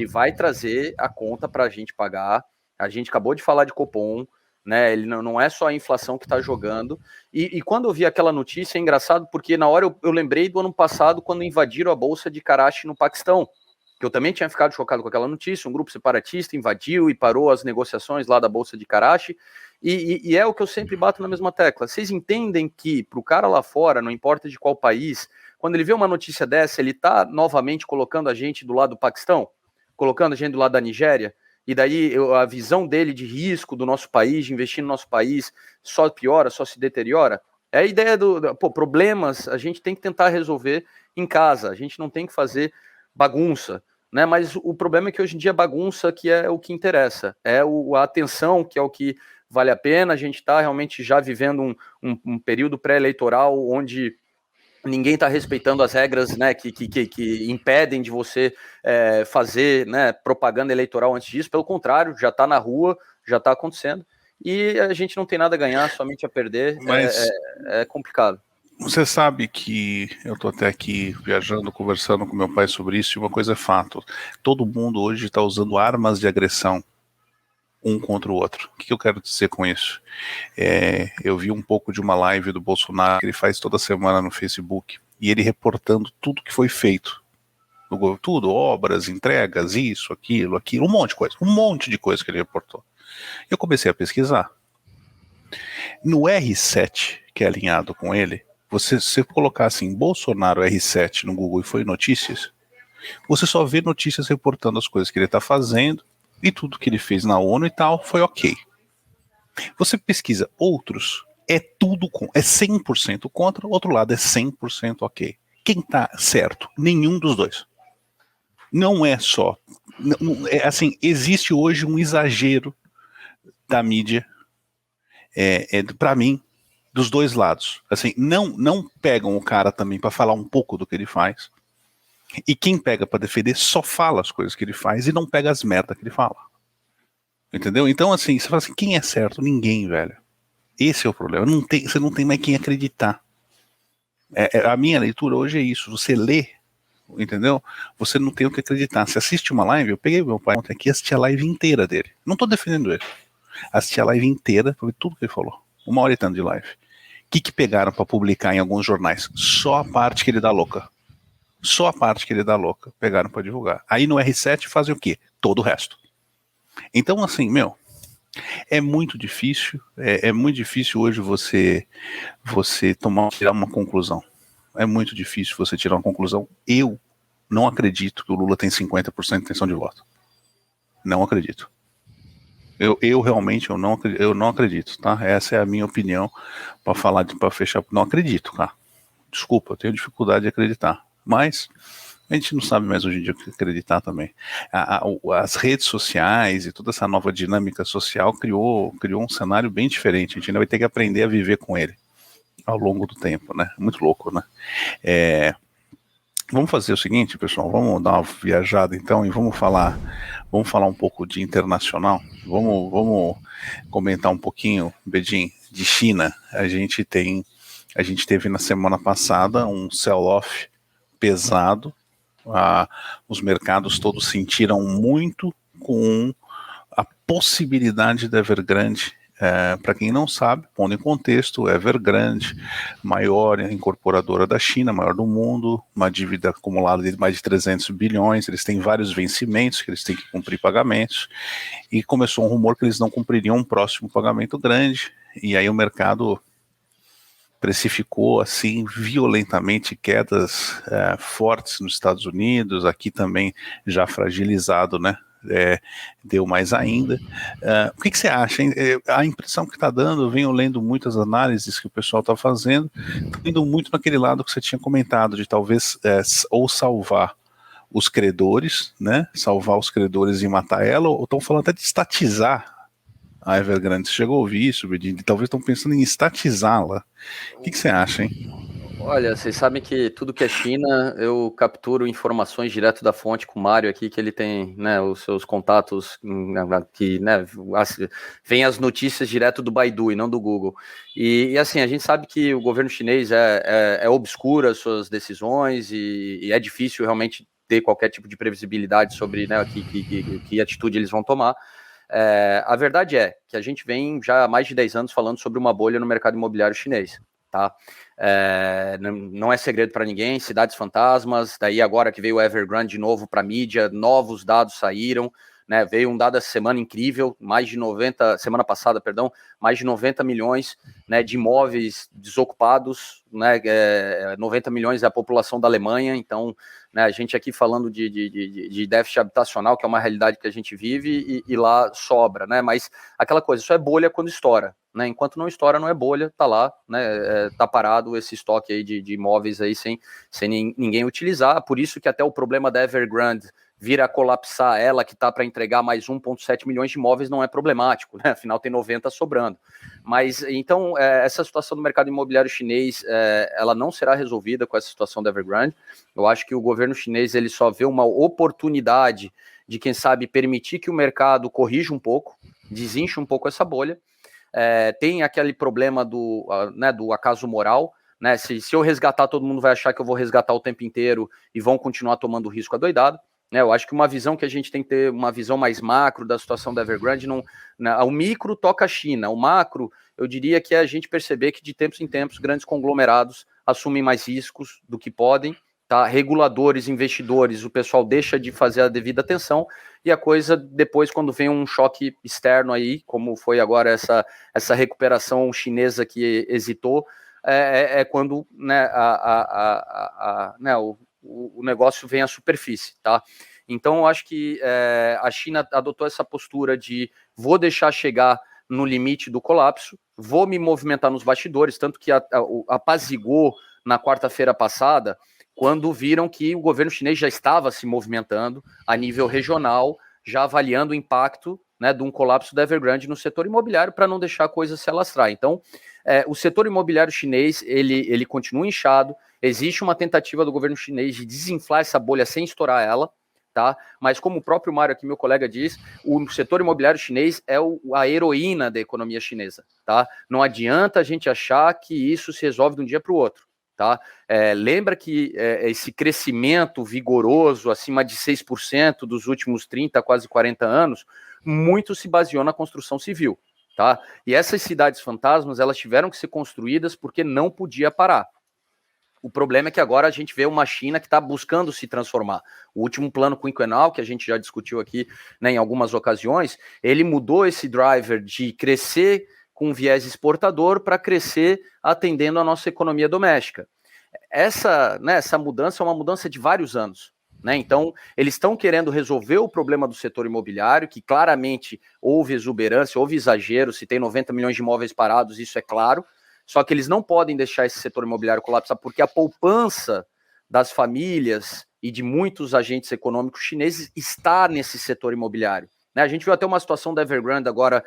vai trazer a conta para a gente pagar. A gente acabou de falar de Copom, né? Ele não é só a inflação que está jogando. E quando eu vi aquela notícia, é engraçado porque na hora eu lembrei do ano passado, quando invadiram a bolsa de Karachi no Paquistão, que eu também tinha ficado chocado com aquela notícia. Um grupo separatista invadiu e parou as negociações lá da Bolsa de Karachi, e é o que eu sempre bato na mesma tecla. Vocês entendem que para o cara lá fora, não importa de qual país, quando ele vê uma notícia dessa, ele está novamente colocando a gente do lado do Paquistão, colocando a gente do lado da Nigéria, e daí a visão dele de risco do nosso país, de investir no nosso país, só piora, só se deteriora. É a ideia problemas a gente tem que tentar resolver em casa, a gente não tem que fazer bagunça, né? Mas o problema é que hoje em dia bagunça que é o que interessa, a atenção que é o que vale a pena. A gente está realmente já vivendo um período pré-eleitoral onde ninguém está respeitando as regras, né, que impedem de você fazer, né, propaganda eleitoral antes disso. Pelo contrário, já está na rua, já está acontecendo, e a gente não tem nada a ganhar, somente a perder. Mas é complicado. Você sabe que eu estou até aqui viajando, conversando com meu pai sobre isso, e uma coisa é fato: todo mundo hoje está usando armas de agressão um contra o outro. O que eu quero dizer com isso? Eu vi um pouco de uma live do Bolsonaro que ele faz toda semana no Facebook, e ele reportando tudo que foi feito. Tudo, obras, entregas, isso, aquilo, um monte de coisa que ele reportou. Eu comecei a pesquisar. No R7, que é alinhado com ele, se colocar assim, Bolsonaro R7 no Google e foi notícias, você só vê notícias reportando as coisas que ele está fazendo, e tudo que ele fez na ONU e tal foi ok. Você pesquisa outros, é 100% contra, o outro lado é 100% ok. Quem está certo? Nenhum dos dois. Não é só. Assim, existe hoje um exagero da mídia, para mim, dos dois lados. Assim, não pegam o cara também para falar um pouco do que ele faz. E quem pega para defender só fala as coisas que ele faz e não pega as merdas que ele fala. Entendeu? Então, assim, você fala assim, quem é certo? Ninguém, velho. Esse é o problema. Você não tem mais quem acreditar. A minha leitura hoje é isso. Você lê, entendeu? Você não tem o que acreditar. Você assiste uma live, eu peguei meu pai ontem aqui e assisti a live inteira dele. Não tô defendendo ele. Assisti a live inteira pra ver tudo que ele falou. 1 hora e tanto de live. O que pegaram para publicar em alguns jornais? Só a parte que ele dá louca. Só a parte que ele dá louca. Pegaram para divulgar. Aí no R7 fazem o quê? Todo o resto. Então, assim, é muito difícil. É muito difícil hoje você tirar uma conclusão. É muito difícil você tirar uma conclusão. Eu não acredito que o Lula tem 50% de intenção de voto. Não acredito. Eu realmente eu não acredito, tá? Essa é a minha opinião para fechar. Não acredito, tá? Desculpa, eu tenho dificuldade de acreditar. Mas a gente não sabe mais hoje em dia o que acreditar também. As redes sociais e toda essa nova dinâmica social criou um cenário bem diferente. A gente ainda vai ter que aprender a viver com ele ao longo do tempo, né? Muito louco, né? Vamos fazer o seguinte, pessoal, vamos dar uma viajada então e vamos falar um pouco de internacional. Vamos comentar um pouquinho, Bedin, de China. A gente teve na semana passada um sell-off pesado. Os mercados todos sentiram muito com a possibilidade da Evergrande. Para quem não sabe, pondo em contexto, Evergrande, maior incorporadora da China, maior do mundo, uma dívida acumulada de mais de 300 bilhões, eles têm vários vencimentos que eles têm que cumprir pagamentos, e começou um rumor que eles não cumpririam um próximo pagamento grande, e aí o mercado precificou assim violentamente quedas fortes nos Estados Unidos, aqui também já fragilizado, né? Deu mais ainda. O que você acha, hein? A impressão que está dando, eu venho lendo muitas análises que o pessoal está fazendo, indo muito naquele lado que você tinha comentado, de talvez ou salvar os credores, né? Salvar os credores e matar ela, ou estão falando até de estatizar a Evergrande. Você chegou a ouvir isso, Bedin? Talvez estão pensando em estatizá-la. O que você acha, hein? Olha, vocês sabem que tudo que é China, eu capturo informações direto da fonte com o Mário aqui, que ele tem, né, os seus contatos, que, né, vem as notícias direto do Baidu e não do Google. E assim, a gente sabe que o governo chinês é obscuro as suas decisões e é difícil realmente ter qualquer tipo de previsibilidade sobre, né, que atitude eles vão tomar. A verdade é que a gente vem já há mais de 10 anos falando sobre uma bolha no mercado imobiliário chinês, tá? Não é segredo para ninguém, cidades fantasmas, daí agora que veio o Evergrande de novo para a mídia, novos dados saíram, né, veio um dado essa semana incrível, semana passada, mais de 90 milhões, né, de imóveis desocupados, né, 90 milhões é a população da Alemanha, então, né, a gente aqui falando de déficit habitacional, que é uma realidade que a gente vive, e lá sobra, né, mas aquela coisa, isso é bolha quando estoura, né, enquanto não estoura, não é bolha, tá lá, né, tá parado esse estoque aí de imóveis aí sem ninguém utilizar, por isso que até o problema da Evergrande vir a colapsar, ela que está para entregar mais 1,7 milhões de imóveis não é problemático, né? Afinal tem 90 sobrando. Mas então essa situação do mercado imobiliário chinês, ela não será resolvida com essa situação da Evergrande. Eu acho que o governo chinês ele só vê uma oportunidade de, quem sabe, permitir que o mercado corrija um pouco, desinche um pouco essa bolha. Tem aquele problema do acaso moral, né? Se eu resgatar, todo mundo vai achar que eu vou resgatar o tempo inteiro e vão continuar tomando risco adoidado. Eu acho que uma visão que a gente tem que ter, uma visão mais macro da situação da Evergrande, o micro toca a China, o macro, eu diria que é a gente perceber que de tempos em tempos grandes conglomerados assumem mais riscos do que podem, tá? Reguladores, investidores, o pessoal deixa de fazer a devida atenção e a coisa depois, quando vem um choque externo aí, como foi agora essa recuperação chinesa que hesitou, quando, né, o negócio vem à superfície, tá? Então, eu acho que a China adotou essa postura de vou deixar chegar no limite do colapso, vou me movimentar nos bastidores, tanto que apazigou na quarta-feira passada, quando viram que o governo chinês já estava se movimentando a nível regional, já avaliando o impacto, né, de um colapso da Evergrande no setor imobiliário para não deixar a coisa se alastrar. Então, o setor imobiliário chinês, ele continua inchado, existe uma tentativa do governo chinês de desinflar essa bolha sem estourar ela, tá? Mas como o próprio Mário aqui, meu colega, diz, o setor imobiliário chinês é a heroína da economia chinesa, tá? Não adianta a gente achar que isso se resolve de um dia para o outro. Tá? Lembra que esse crescimento vigoroso, acima de 6% dos últimos 30, quase 40 anos, muito se baseou na construção civil. Tá? E essas cidades fantasmas, elas tiveram que ser construídas porque não podia parar. O problema é que agora a gente vê uma China que está buscando se transformar. O último plano quinquenal, que a gente já discutiu aqui, né, em algumas ocasiões, ele mudou esse driver de crescer com viés exportador para crescer atendendo a nossa economia doméstica. Essa mudança é uma mudança de vários anos. Né? Então, eles estão querendo resolver o problema do setor imobiliário, que claramente houve exuberância, houve exagero, se tem 90 milhões de imóveis parados, isso é claro, só que eles não podem deixar esse setor imobiliário colapsar, porque a poupança das famílias e de muitos agentes econômicos chineses está nesse setor imobiliário. Né? A gente viu até uma situação da Evergrande agora,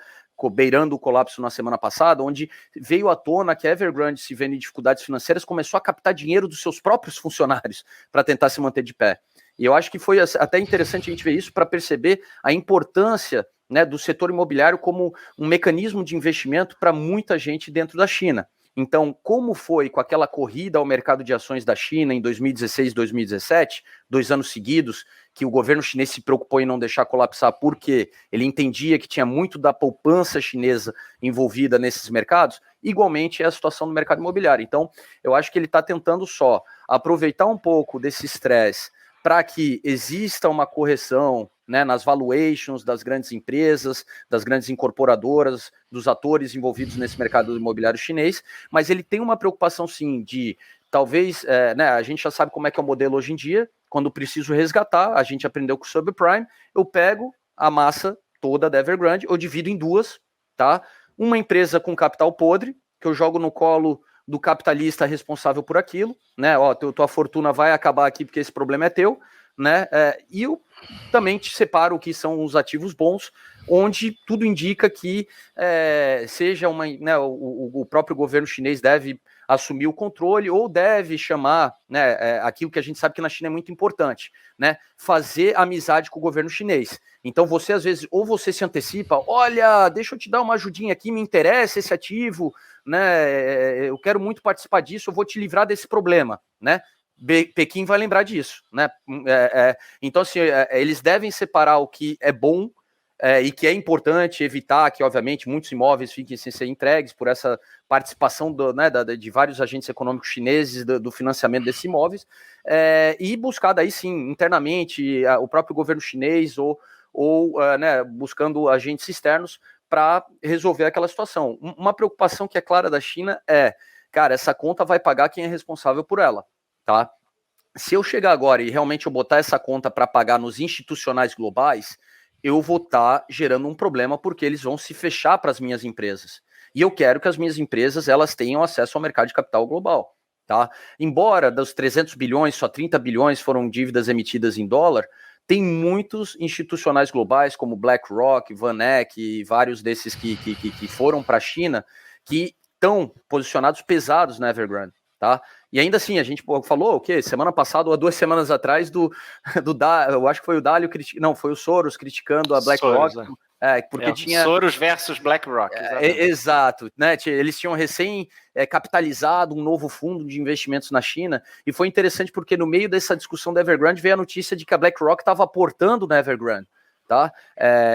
beirando o colapso na semana passada, onde veio à tona que a Evergrande, se vendo em dificuldades financeiras, começou a captar dinheiro dos seus próprios funcionários para tentar se manter de pé. E eu acho que foi até interessante a gente ver isso para perceber a importância, né, do setor imobiliário como um mecanismo de investimento para muita gente dentro da China. Então, como foi com aquela corrida ao mercado de ações da China em 2016 e 2017, 2 anos seguidos, que o governo chinês se preocupou em não deixar colapsar porque ele entendia que tinha muito da poupança chinesa envolvida nesses mercados, igualmente é a situação do mercado imobiliário. Então, eu acho que ele está tentando só aproveitar um pouco desse estresse para que exista uma correção, né, nas valuations das grandes empresas, das grandes incorporadoras, dos atores envolvidos nesse mercado imobiliário chinês, mas ele tem uma preocupação, sim, de talvez, né, a gente já sabe como é que é o modelo hoje em dia, quando preciso resgatar, a gente aprendeu com o subprime, eu pego a massa toda da Evergrande, eu divido em duas, tá? Uma empresa com capital podre, que eu jogo no colo do capitalista responsável por aquilo, né? Ó, tua fortuna vai acabar aqui porque esse problema é teu, né? E eu também te separo o que são os ativos bons, onde tudo indica que seja uma, né, o próprio governo chinês deve assumir o controle ou deve chamar, né, aquilo que a gente sabe que na China é muito importante, né? Fazer amizade com o governo chinês. Então você às vezes, ou você se antecipa, olha, deixa eu te dar uma ajudinha aqui, me interessa esse ativo, né? Eu quero muito participar disso, eu vou te livrar desse problema, né? Pequim vai lembrar disso, né? Então, assim, eles devem separar o que é bom e que é importante evitar que, obviamente, muitos imóveis fiquem sem ser entregues por essa participação de vários agentes econômicos chineses do financiamento desses imóveis, e buscar daí, sim, internamente, o próprio governo chinês ou né, buscando agentes externos para resolver aquela situação. Uma preocupação que é clara da China cara, essa conta vai pagar quem é responsável por ela, tá? Se eu chegar agora e realmente eu botar essa conta para pagar nos institucionais globais, eu vou estar gerando um problema porque eles vão se fechar para as minhas empresas. E eu quero que as minhas empresas elas tenham acesso ao mercado de capital global, tá? Embora dos 300 bilhões, só 30 bilhões foram dívidas emitidas em dólar, tem muitos institucionais globais, como BlackRock, VanEck e vários desses que foram para a China, que estão posicionados pesados na Evergrande, tá? E ainda assim, a gente falou o quê? Semana passada ou 2 semanas atrás eu acho que foi o Dálio, não, foi o Soros criticando a BlackRock. Soros, porque tinha Soros versus BlackRock. Exato, né? Eles tinham recém capitalizado um novo fundo de investimentos na China, e foi interessante porque no meio dessa discussão da Evergrande veio a notícia de que a BlackRock estava aportando na Evergrande, tá?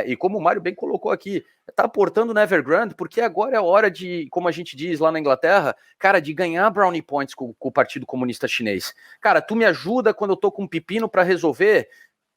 E como o Mário bem colocou aqui, está aportando na Evergrande porque agora é a hora de, como a gente diz lá na Inglaterra, cara, de ganhar brownie points com o Partido Comunista Chinês. Cara, tu me ajuda quando eu tô com um pepino para resolver?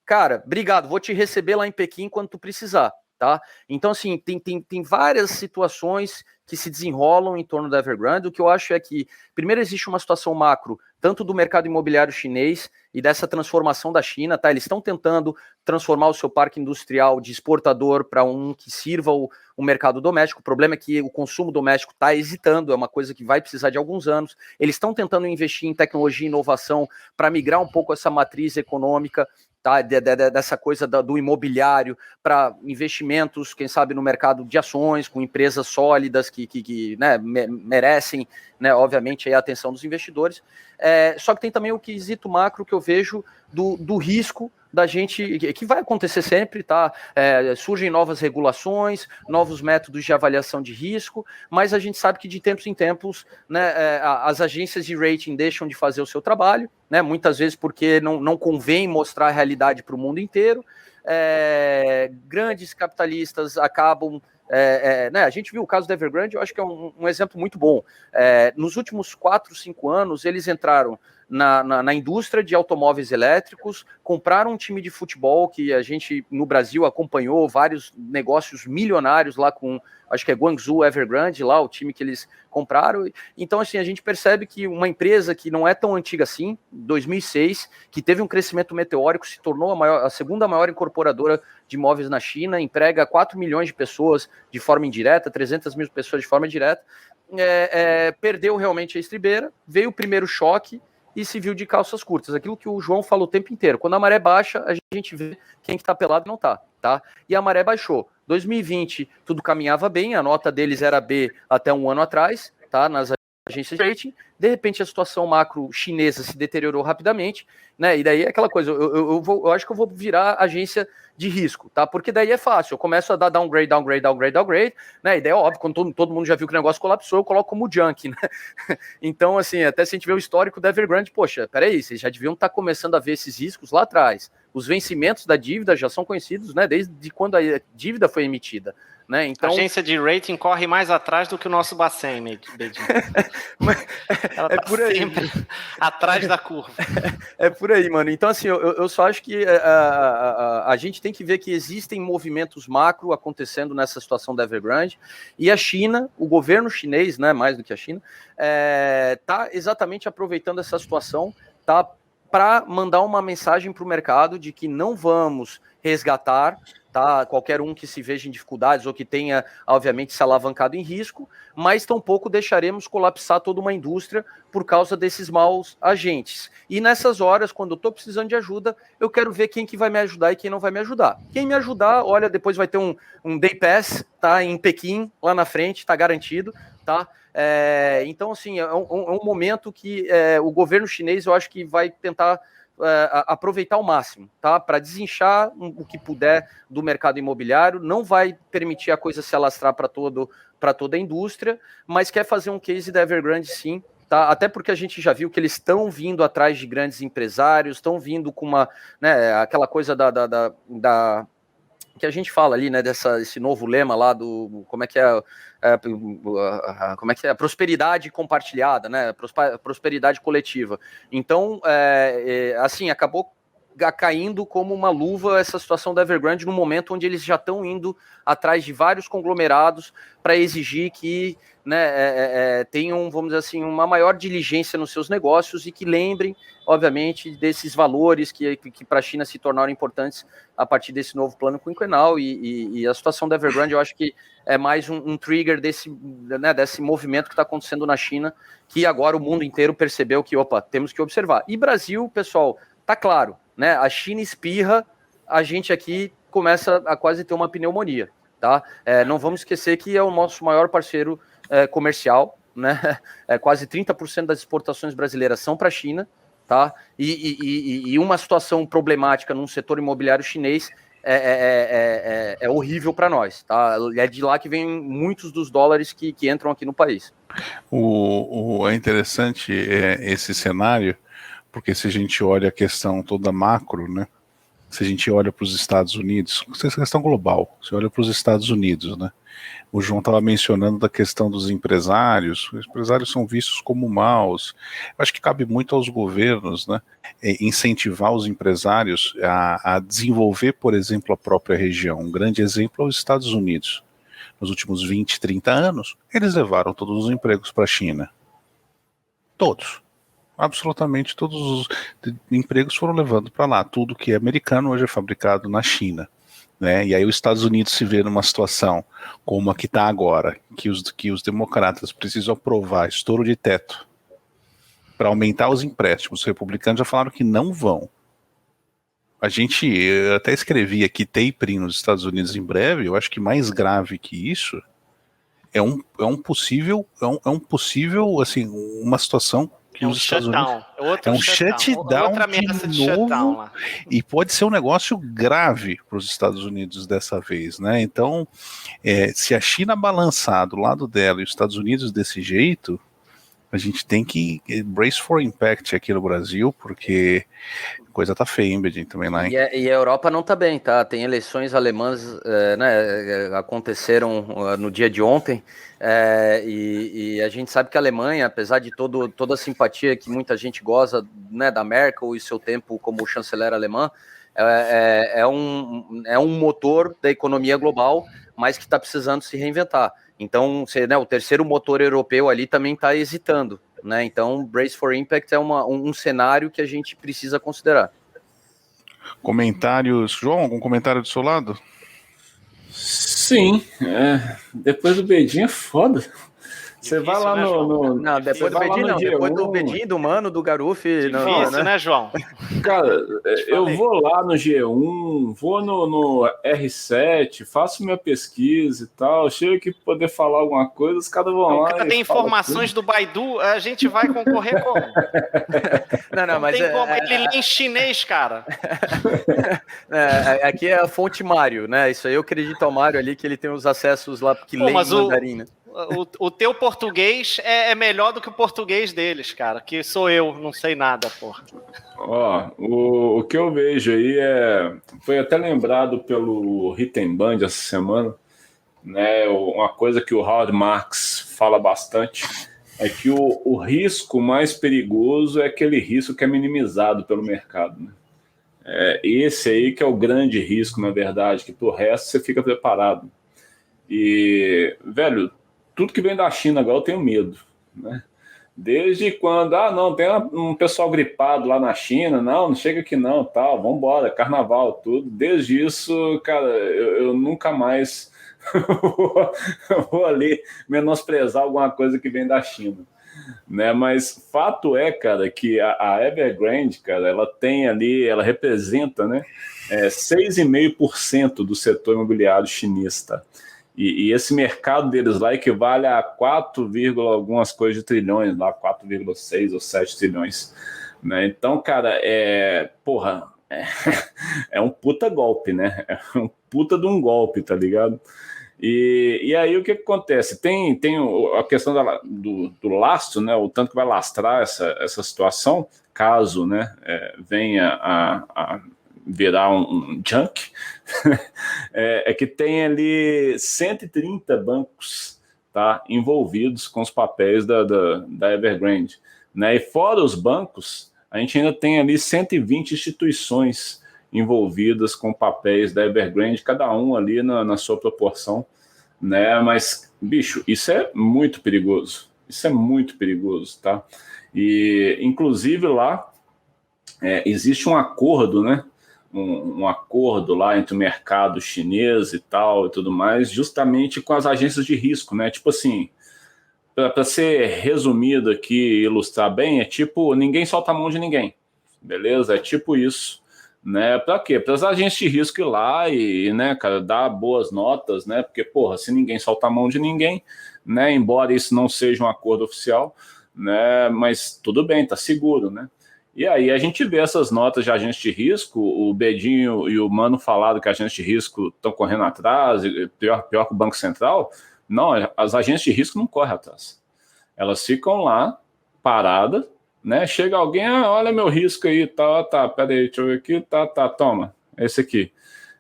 Cara, obrigado, vou te receber lá em Pequim quando tu precisar. Tá? Então, assim, tem várias situações que se desenrolam em torno da Evergrande. O que eu acho é que, primeiro, existe uma situação macro, tanto do mercado imobiliário chinês e dessa transformação da China, tá? Eles estão tentando transformar o seu parque industrial de exportador para um que sirva o mercado doméstico. O problema é que o consumo doméstico está hesitando, é uma coisa que vai precisar de alguns anos. Eles estão tentando investir em tecnologia e inovação para migrar um pouco essa matriz econômica, tá, dessa coisa do imobiliário para investimentos, quem sabe, no mercado de ações, com empresas sólidas que né, merecem né, obviamente, aí a atenção dos investidores. Só que tem também o quesito macro que eu vejo do risco da gente, que vai acontecer sempre, tá? Surgem novas regulações, novos métodos de avaliação de risco, mas a gente sabe que de tempos em tempos, né, as agências de rating deixam de fazer o seu trabalho, né, muitas vezes porque não convém mostrar a realidade para o mundo inteiro. Grandes capitalistas acabam... né, a gente viu o caso da Evergrande, eu acho que é um exemplo muito bom. Nos últimos 4, 5 anos, eles entraram na indústria de automóveis elétricos, compraram um time de futebol que a gente, no Brasil, acompanhou vários negócios milionários lá com, acho que é Guangzhou Evergrande, lá o time que eles compraram. Então, assim, a gente percebe que uma empresa que não é tão antiga assim, 2006, que teve um crescimento meteórico, se tornou a segunda maior incorporadora de imóveis na China, emprega 4 milhões de pessoas de forma indireta, 300 mil pessoas de forma direta, perdeu realmente a estribeira, veio o primeiro choque, e se viu de calças curtas. Aquilo que o João fala o tempo inteiro. Quando a maré baixa, a gente vê quem que tá pelado e não tá, tá? E a maré baixou. 2020, tudo caminhava bem, a nota deles era B até um ano atrás, tá? Nas agências de rating. De repente, a situação macro chinesa se deteriorou rapidamente, né? E daí é aquela coisa, eu acho que eu vou virar agência de risco, tá? Porque daí é fácil, eu começo a dar downgrade, né? E daí é óbvio, quando todo mundo já viu que o negócio colapsou, eu coloco como junk, né? Então, assim, até se a gente vê o histórico da Evergrande, poxa, peraí, vocês já deviam estar começando a ver esses riscos lá atrás. Os vencimentos da dívida já são conhecidos, né? Desde quando a dívida foi emitida. Né? Então, a agência de rating corre mais atrás do que o nosso Bacen, Bedinho. Ela tá por aí, sempre atrás da curva. É por aí, mano. Então, assim, eu só acho que a gente tem que ver que existem movimentos macro acontecendo nessa situação da Evergrande, e a China, o governo chinês, né, mais do que a China, tá exatamente aproveitando essa situação, tá, para mandar uma mensagem para o mercado de que não vamos resgatar, tá, qualquer um que se veja em dificuldades ou que tenha, obviamente, se alavancado em risco, mas tampouco deixaremos colapsar toda uma indústria por causa desses maus agentes. E nessas horas, quando eu estou precisando de ajuda, eu quero ver quem que vai me ajudar e quem não vai me ajudar. Quem me ajudar, olha, depois vai ter um Day Pass, tá, em Pequim, lá na frente, tá garantido, tá? Então, assim, é um momento que o governo chinês, eu acho que vai tentar aproveitar ao máximo, tá? Para desinchar o que puder do mercado imobiliário, não vai permitir a coisa se alastrar para toda a indústria, mas quer fazer um case da Evergrande, sim, tá? Até porque a gente já viu que eles estão vindo atrás de grandes empresários, estão vindo com uma, né, aquela coisa da que a gente fala ali, né, esse novo lema lá do, como é que é a prosperidade compartilhada, né, prosperidade coletiva. Então, assim, acabou caindo como uma luva essa situação da Evergrande no momento onde eles já estão indo atrás de vários conglomerados para exigir que, né, tenham, vamos dizer assim, uma maior diligência nos seus negócios e que lembrem, obviamente, desses valores que para a China se tornaram importantes a partir desse novo plano quinquenal, e a situação da Evergrande eu acho que é mais um trigger desse movimento que está acontecendo na China, que agora o mundo inteiro percebeu que, opa, temos que observar. E Brasil, pessoal, tá claro, né? A China espirra, a gente aqui começa a quase ter uma pneumonia, tá? Não vamos esquecer que é o nosso maior parceiro comercial, né? Quase 30% das exportações brasileiras são para a China, tá? E uma situação problemática num setor imobiliário chinês é horrível para nós, tá? É de lá que vem muitos dos dólares que entram aqui no país. É interessante esse cenário, porque se a gente olha a questão toda macro, né? Se a gente olha para os Estados Unidos, essa questão global, se olha para os Estados Unidos, né? O João estava mencionando da questão dos empresários. Os empresários são vistos como maus. Eu acho que cabe muito aos governos, né, incentivar os empresários a desenvolver, por exemplo, a própria região. Um grande exemplo é os Estados Unidos. Nos últimos 20, 30 anos, eles levaram todos os empregos para a China. Todos. Absolutamente todos os empregos foram levando para lá. Tudo que é americano hoje é fabricado na China. Né? E aí os Estados Unidos se vê numa situação como a que está agora, que os democratas precisam aprovar estouro de teto para aumentar os empréstimos. Os republicanos já falaram que não vão. Eu até escrevi aqui tapering nos Estados Unidos em breve. Eu acho que mais grave que isso é um possível, assim, uma situação que os Estados Unidos é um shutdown de novo, e pode ser um negócio grave para os Estados Unidos dessa vez, né? Então, se a China balançar do lado dela e os Estados Unidos desse jeito, a gente tem que brace for impact aqui no Brasil, porque a coisa tá feia, hein, Bedinho, também lá, hein? E a Europa não tá bem, tá? Tem eleições alemãs, né, aconteceram no dia de ontem, e a gente sabe que a Alemanha, apesar de toda a simpatia que muita gente goza, né, da Merkel e seu tempo como chanceler alemã, é um motor da economia global, mas que está precisando se reinventar. Então, o terceiro motor europeu ali também está hesitando, né? Então, Brace for Impact é um cenário que a gente precisa considerar. Comentários, João, algum comentário do seu lado? Sim, depois do Bedinho é foda. Você vai lá Não, depois do Bedinho não, depois do Bedinho, do Mano, do Garuf. Difícil, né, João? Cara, eu vou lá no G1, vou no R7, faço minha pesquisa e tal, chego aqui pra poder falar alguma coisa, os caras vão lá. Tem informações do Baidu, a gente vai concorrer como? Não, mas tem como. Ele lê em chinês, cara. Aqui é a fonte Mário, né? Isso aí eu acredito ao Mário ali, que ele tem os acessos lá que lê em mandarim, né? O teu português é melhor do que o português deles, cara. Que sou eu, não sei nada, porra. Ó, o que eu vejo aí foi até lembrado pelo Rittenband essa semana, né? Uma coisa que o Howard Marks fala bastante é que o risco mais perigoso é aquele risco que é minimizado pelo mercado, né? Esse aí que é o grande risco, na verdade, que pro resto você fica preparado. E, velho, tudo que vem da China agora eu tenho medo, né? Desde quando, não, tem um pessoal gripado lá na China, não chega aqui não, tal, vambora, carnaval, tudo. Desde isso, cara, eu nunca mais vou ali menosprezar alguma coisa que vem da China, né? Mas fato é, cara, que a Evergrande, cara, ela tem ali, ela representa, né, 6,5% do setor imobiliário chinês, tá? E esse mercado deles lá equivale a 4, algumas coisas de trilhões, lá 4,6 ou 7 trilhões. Né? Então, cara, é um puta golpe, né? É um puta de um golpe, tá ligado? E aí o que acontece? Tem a questão do lastro, né? O tanto que vai lastrar essa situação, caso, né, venha a virar um junk, que tem ali 130 bancos, tá, envolvidos com os papéis da Evergrande, né? E fora os bancos, a gente ainda tem ali 120 instituições envolvidas com papéis da Evergrande, cada um ali na sua proporção, né? Mas, bicho, isso é muito perigoso. Isso é muito perigoso, tá? E, inclusive, lá existe um acordo, né? Um acordo lá entre o mercado chinês e tal e tudo mais, justamente com as agências de risco, né? Tipo assim, para ser resumido aqui e ilustrar bem, é tipo, ninguém solta a mão de ninguém, beleza? É tipo isso, né? Para quê? Para as agências de risco ir lá e, né, cara, dar boas notas, né? Porque, porra, se ninguém solta a mão de ninguém, né? Embora isso não seja um acordo oficial, né? Mas tudo bem, tá seguro, né? E aí a gente vê essas notas de agentes de risco, o Bedinho e o Mano falaram que agentes de risco estão correndo atrás, pior que o Banco Central. Não, as agências de risco não correm atrás. Elas ficam lá, paradas, né? Chega alguém, olha meu risco aí, tá, peraí, deixa eu ver aqui, tá, toma, esse aqui.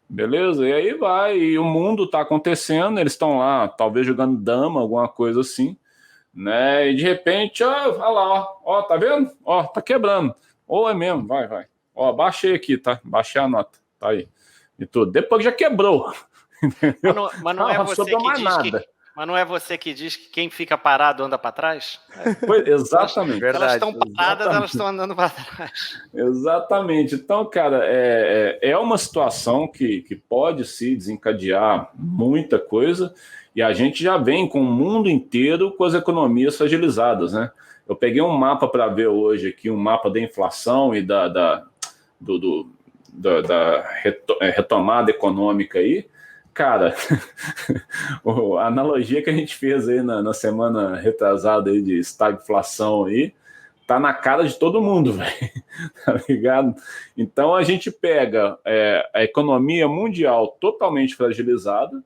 Beleza? E aí vai, e o mundo tá acontecendo, eles estão lá, talvez jogando dama, alguma coisa assim, né? E de repente, olha lá, ó, tá vendo? Ó, tá quebrando. Ou é mesmo, vai. Ó, baixei aqui, tá? Baixei a nota, tá aí. E tudo. Depois já quebrou. Mas não é você que diz mas não é você que diz que quem fica parado anda para trás? Exatamente. Elas estão paradas, elas estão andando para trás. Exatamente. Então, cara, é uma situação que pode se desencadear muita coisa, e a gente já vem com o mundo inteiro com as economias fragilizadas, né? Eu peguei um mapa para ver hoje aqui, um mapa da inflação e da retomada econômica aí. cara, a analogia que a gente fez aí na semana retrasada aí de estagflação aí, tá na cara de todo mundo, velho, tá ligado? Então a gente pega a economia mundial totalmente fragilizada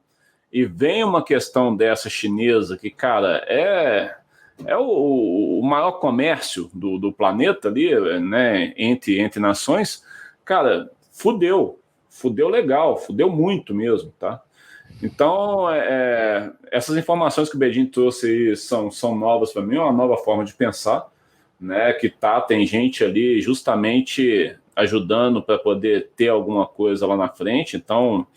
e vem uma questão dessa chinesa que, cara, é o maior comércio do planeta ali, né, entre nações, cara, fudeu legal, fudeu muito mesmo, tá? Então, essas informações que o Bedin trouxe aí são novas para mim, é uma nova forma de pensar, né? Que tem gente ali justamente ajudando para poder ter alguma coisa lá na frente. Então,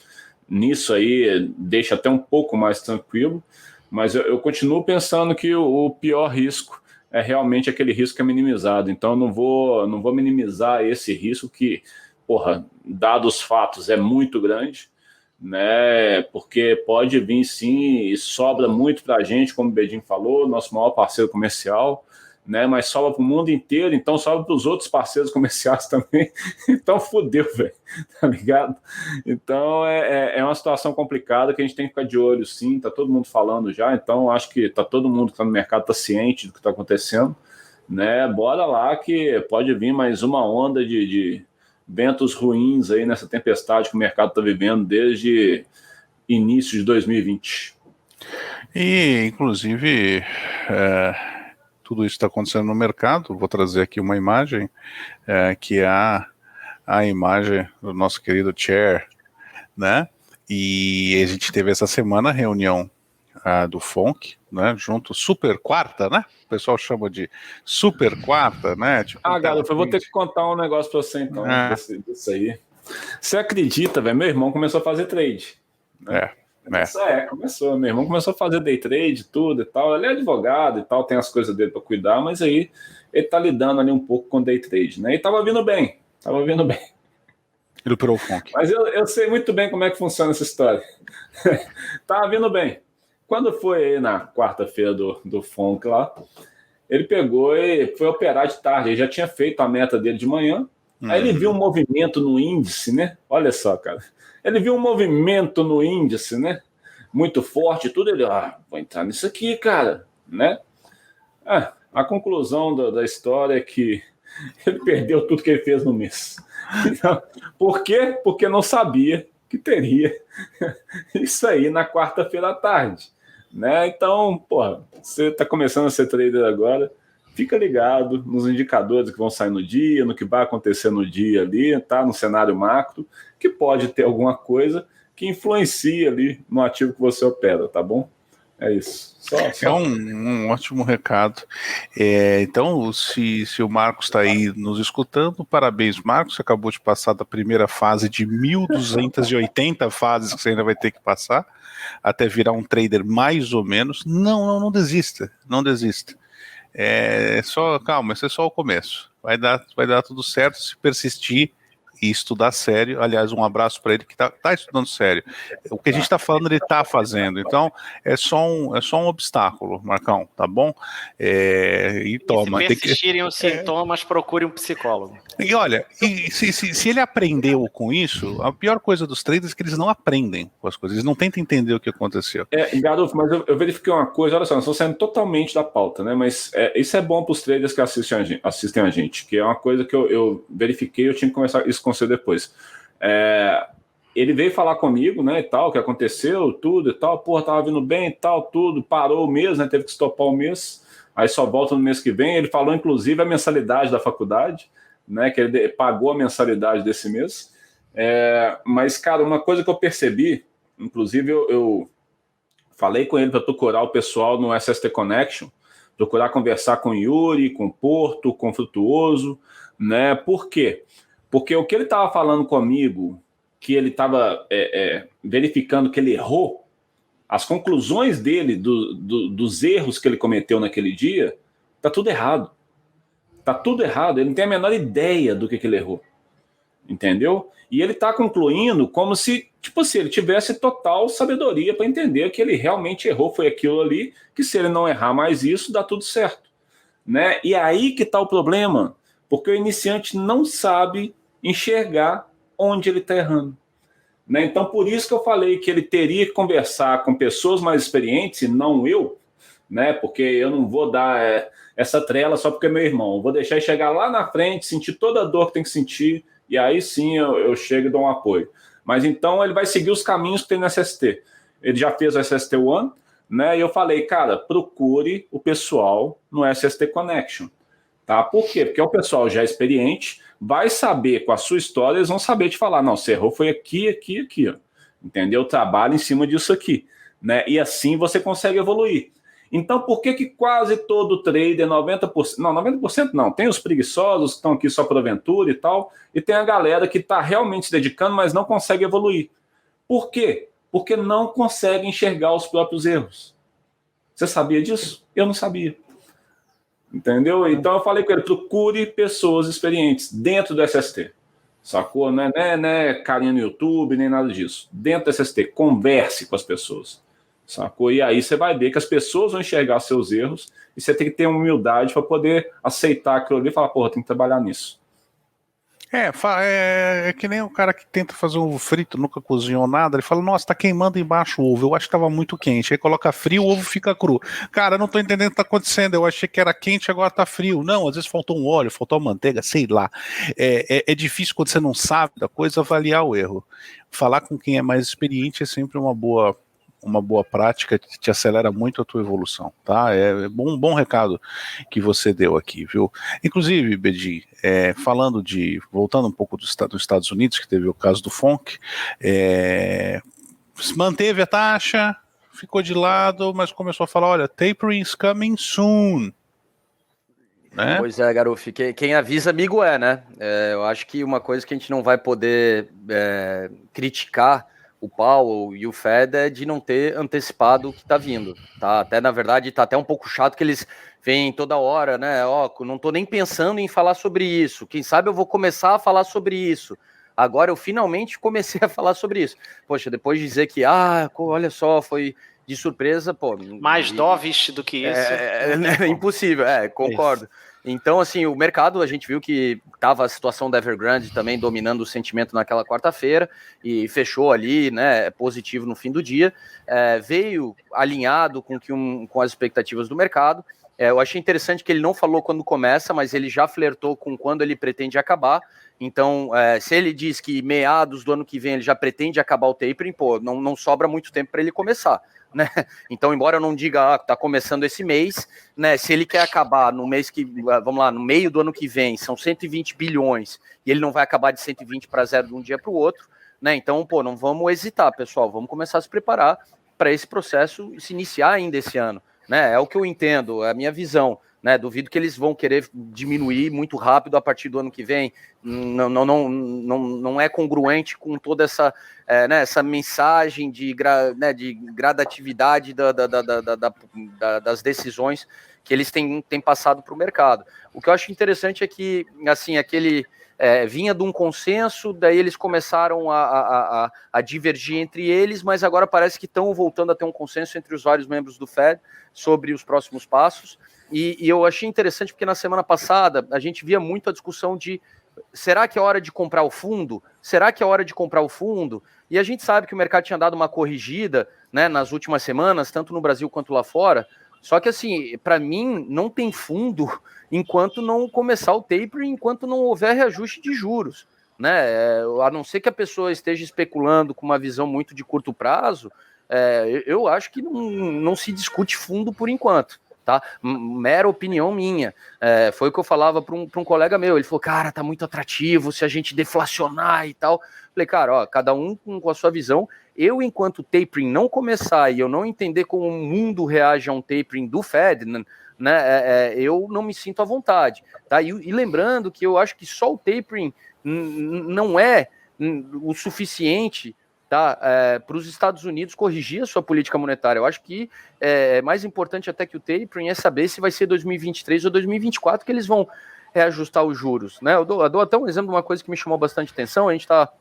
nisso aí deixa até um pouco mais tranquilo, mas eu continuo pensando que o pior risco é realmente aquele risco que é minimizado. Então, eu não vou minimizar esse risco que, porra, dados os fatos, é muito grande, né? Porque pode vir sim e sobra muito para a gente, como o Bedin falou, nosso maior parceiro comercial, né? Mas sobra para o mundo inteiro, então sobra para os outros parceiros comerciais também. Então fudeu, velho, tá ligado? Então é uma situação complicada que a gente tem que ficar de olho, sim. Tá todo mundo falando já, então acho que tá todo mundo que está no mercado tá ciente do que está acontecendo, né? Bora lá que pode vir mais uma onda de ventos ruins aí nessa tempestade que o mercado está vivendo desde início de 2020. E, inclusive, tudo isso está acontecendo no mercado. Vou trazer aqui uma imagem, que é a imagem do nosso querido Chair, né? E a gente teve essa semana a reunião do FONC, né? Junto, super quarta, né? O pessoal chama de super quarta, né? Tipo, garoto, eu vou ter que contar um negócio para você então, disso aí. Você acredita, velho? Meu irmão começou a fazer trade. Né? Começou. Meu irmão começou a fazer day trade, tudo e tal. Ele é advogado e tal, tem as coisas dele para cuidar, mas aí ele tá lidando ali um pouco com day trade, né? E tava vindo bem. Ele operou o FONC. Mas eu sei muito bem como é que funciona essa história. Tava vindo bem. Quando foi aí na quarta-feira do FONC lá, ele pegou e foi operar de tarde. Ele já tinha feito a meta dele de manhã. Aí ele viu um movimento no índice, né? Olha só, cara. Ele viu um movimento no índice, né? Muito forte, tudo. Ele, vou entrar nisso aqui, cara, né? A conclusão da história é que ele perdeu tudo que ele fez no mês. Então, por quê? Porque não sabia que teria isso aí na quarta-feira à tarde, né? Então, porra, você está começando a ser trader agora, fica ligado nos indicadores que vão sair no dia, no que vai acontecer no dia ali, tá? No cenário macro, que pode ter alguma coisa que influencia ali no ativo que você opera, tá bom? É isso. É um ótimo recado. Então, se o Marcos está aí nos escutando, parabéns, Marcos. Você acabou de passar da primeira fase de 1.280 fases que você ainda vai ter que passar até virar um trader mais ou menos. Não desista. Não desista. Calma, esse é só o começo. Vai dar tudo certo se persistir e estudar sério. Aliás, um abraço para ele que tá estudando sério. O que a gente está falando, ele está fazendo. Então, é só um obstáculo, Marcão, tá bom? E toma. Se persistirem os sintomas, procure um psicólogo. E olha, se ele aprendeu com isso, a pior coisa dos traders é que eles não aprendem com as coisas, eles não tentam entender o que aconteceu. Garoto, mas eu verifiquei uma coisa, olha só, nós estamos saindo totalmente da pauta, né? Mas isso é bom para os traders que assistem a gente, que é uma coisa que eu verifiquei, eu tinha que conversar isso com você depois. Ele veio falar comigo, né, e tal, o que aconteceu, tudo e tal, porra, tava vindo bem e tal, tudo, parou o mês, né, teve que estopar o mês, aí só volta no mês que vem. Ele falou, inclusive, a mensalidade da faculdade, né, que ele pagou a mensalidade desse mês. Mas, cara, uma coisa que eu percebi, inclusive eu falei com ele para procurar o pessoal no SST Connection, procurar conversar com o Yuri, com o Porto, com o Frutuoso, né, por quê? Porque o que ele estava falando comigo, que ele estava verificando que ele errou, as conclusões dele dos erros que ele cometeu naquele dia, tá tudo errado. Tá tudo errado, ele não tem a menor ideia do que ele errou. Entendeu? E ele está concluindo como se, tipo assim, ele tivesse total sabedoria para entender que ele realmente errou, foi aquilo ali, que se ele não errar mais isso, dá tudo certo. Né? E aí que está o problema, porque o iniciante não sabe enxergar onde ele está errando. Né? Então, por isso que eu falei que ele teria que conversar com pessoas mais experientes, e não eu, né? Porque eu não vou dar essa trela só porque é meu irmão. Eu vou deixar ele chegar lá na frente, sentir toda a dor que tem que sentir, e aí sim eu chego e dou um apoio. Mas então ele vai seguir os caminhos que tem no SST. Ele já fez o SST One, né? E eu falei, cara, procure o pessoal no SST Connection. Tá? Por quê? Porque o pessoal já é experiente, vai saber com a sua história, eles vão saber te falar, não, você errou foi aqui, aqui, aqui. Ó. Entendeu? Trabalha em cima disso aqui. Né? E assim você consegue evoluir. Então, por que quase todo trader, 90%, não, 90% não, tem os preguiçosos que estão aqui só por aventura e tal, e tem a galera que está realmente se dedicando, mas não consegue evoluir. Por quê? Porque não consegue enxergar os próprios erros. Você sabia disso? Eu não sabia. Entendeu? Então eu falei com ele, procure pessoas experientes dentro do SST. Sacou? Não é carinha no YouTube, nem nada disso. Dentro do SST, converse com as pessoas. Sacou? E aí você vai ver que as pessoas vão enxergar seus erros e você tem que ter humildade para poder aceitar aquilo ali e falar, porra, tem que trabalhar nisso. É que nem o cara que tenta fazer um ovo frito, nunca cozinhou nada, ele fala, nossa, tá queimando embaixo o ovo, eu acho que tava muito quente, aí coloca frio, o ovo fica cru. Cara, eu não tô entendendo o que tá acontecendo, eu achei que era quente, agora tá frio. Não, às vezes faltou um óleo, faltou uma manteiga, sei lá. É difícil quando você não sabe da coisa avaliar o erro. Falar com quem é mais experiente é sempre uma boa prática que te acelera muito a tua evolução, tá? É bom recado que você deu aqui, viu? Inclusive, Bedin, voltando um pouco dos Estados Unidos, que teve o caso do FONC, manteve a taxa, ficou de lado, mas começou a falar, olha, tapering is coming soon. Né? Pois é, Garuf, quem avisa amigo né? Eu acho que uma coisa que a gente não vai poder criticar o Powell e o Fed é de não ter antecipado o que está vindo, tá? Até, na verdade, tá até um pouco chato que eles vêm toda hora, né? Não tô nem pensando em falar sobre isso. Quem sabe eu vou começar a falar sobre isso. Agora eu finalmente comecei a falar sobre isso. Poxa, depois de dizer que, olha só, foi de surpresa, pô... Mais dovish do que isso. É impossível, concordo. Isso. Então, assim, o mercado, a gente viu que estava a situação da Evergrande também dominando o sentimento naquela quarta-feira e fechou ali, né, positivo no fim do dia. Veio alinhado com as expectativas do mercado. Eu achei interessante que ele não falou quando começa, mas ele já flertou com quando ele pretende acabar. Então, se ele diz que meados do ano que vem ele já pretende acabar o tapering, pô, não sobra muito tempo para ele começar. Né? Então, embora eu não diga está começando esse mês, né? Se ele quer acabar no mês que, vamos lá, no meio do ano que vem, são 120 bilhões, e ele não vai acabar de 120 para zero de um dia para o outro, né? Então, pô, não vamos hesitar, pessoal, vamos começar a se preparar para esse processo se iniciar ainda esse ano, né? É o que eu entendo, é a minha visão. Né, duvido que eles vão querer diminuir muito rápido a partir do ano que vem. Não é congruente com toda essa, essa mensagem de gradatividade das decisões que eles têm passado para o mercado. O que eu acho interessante é que assim, vinha de um consenso, daí eles começaram a divergir entre eles, mas agora parece que estão voltando a ter um consenso entre os vários membros do Fed sobre os próximos passos. E eu achei interessante porque na semana passada a gente via muito a discussão de será que é hora de comprar o fundo? Será que é hora de comprar o fundo? E a gente sabe que o mercado tinha dado uma corrigida, né, nas últimas semanas, tanto no Brasil quanto lá fora. Só que assim, para mim, não tem fundo enquanto não começar o tapering, enquanto não houver reajuste de juros. Né? A não ser que a pessoa esteja especulando com uma visão muito de curto prazo, eu acho que não se discute fundo por enquanto. Tá? Mera opinião minha. Foi o que eu falava para um colega meu. Ele falou, cara, tá muito atrativo se a gente deflacionar e tal. Falei, cara, cada um com a sua visão. Eu, enquanto o tapering não começar e eu não entender como o mundo reage a um tapering do Fed, né, eu não me sinto à vontade. Tá? E lembrando que eu acho que só o tapering não é o suficiente, tá, para os Estados Unidos corrigir a sua política monetária. Eu acho que mais importante até que o tapering é saber se vai ser 2023 ou 2024 que eles vão reajustar os juros. Né? Eu dou até um exemplo de uma coisa que me chamou bastante atenção. A gente está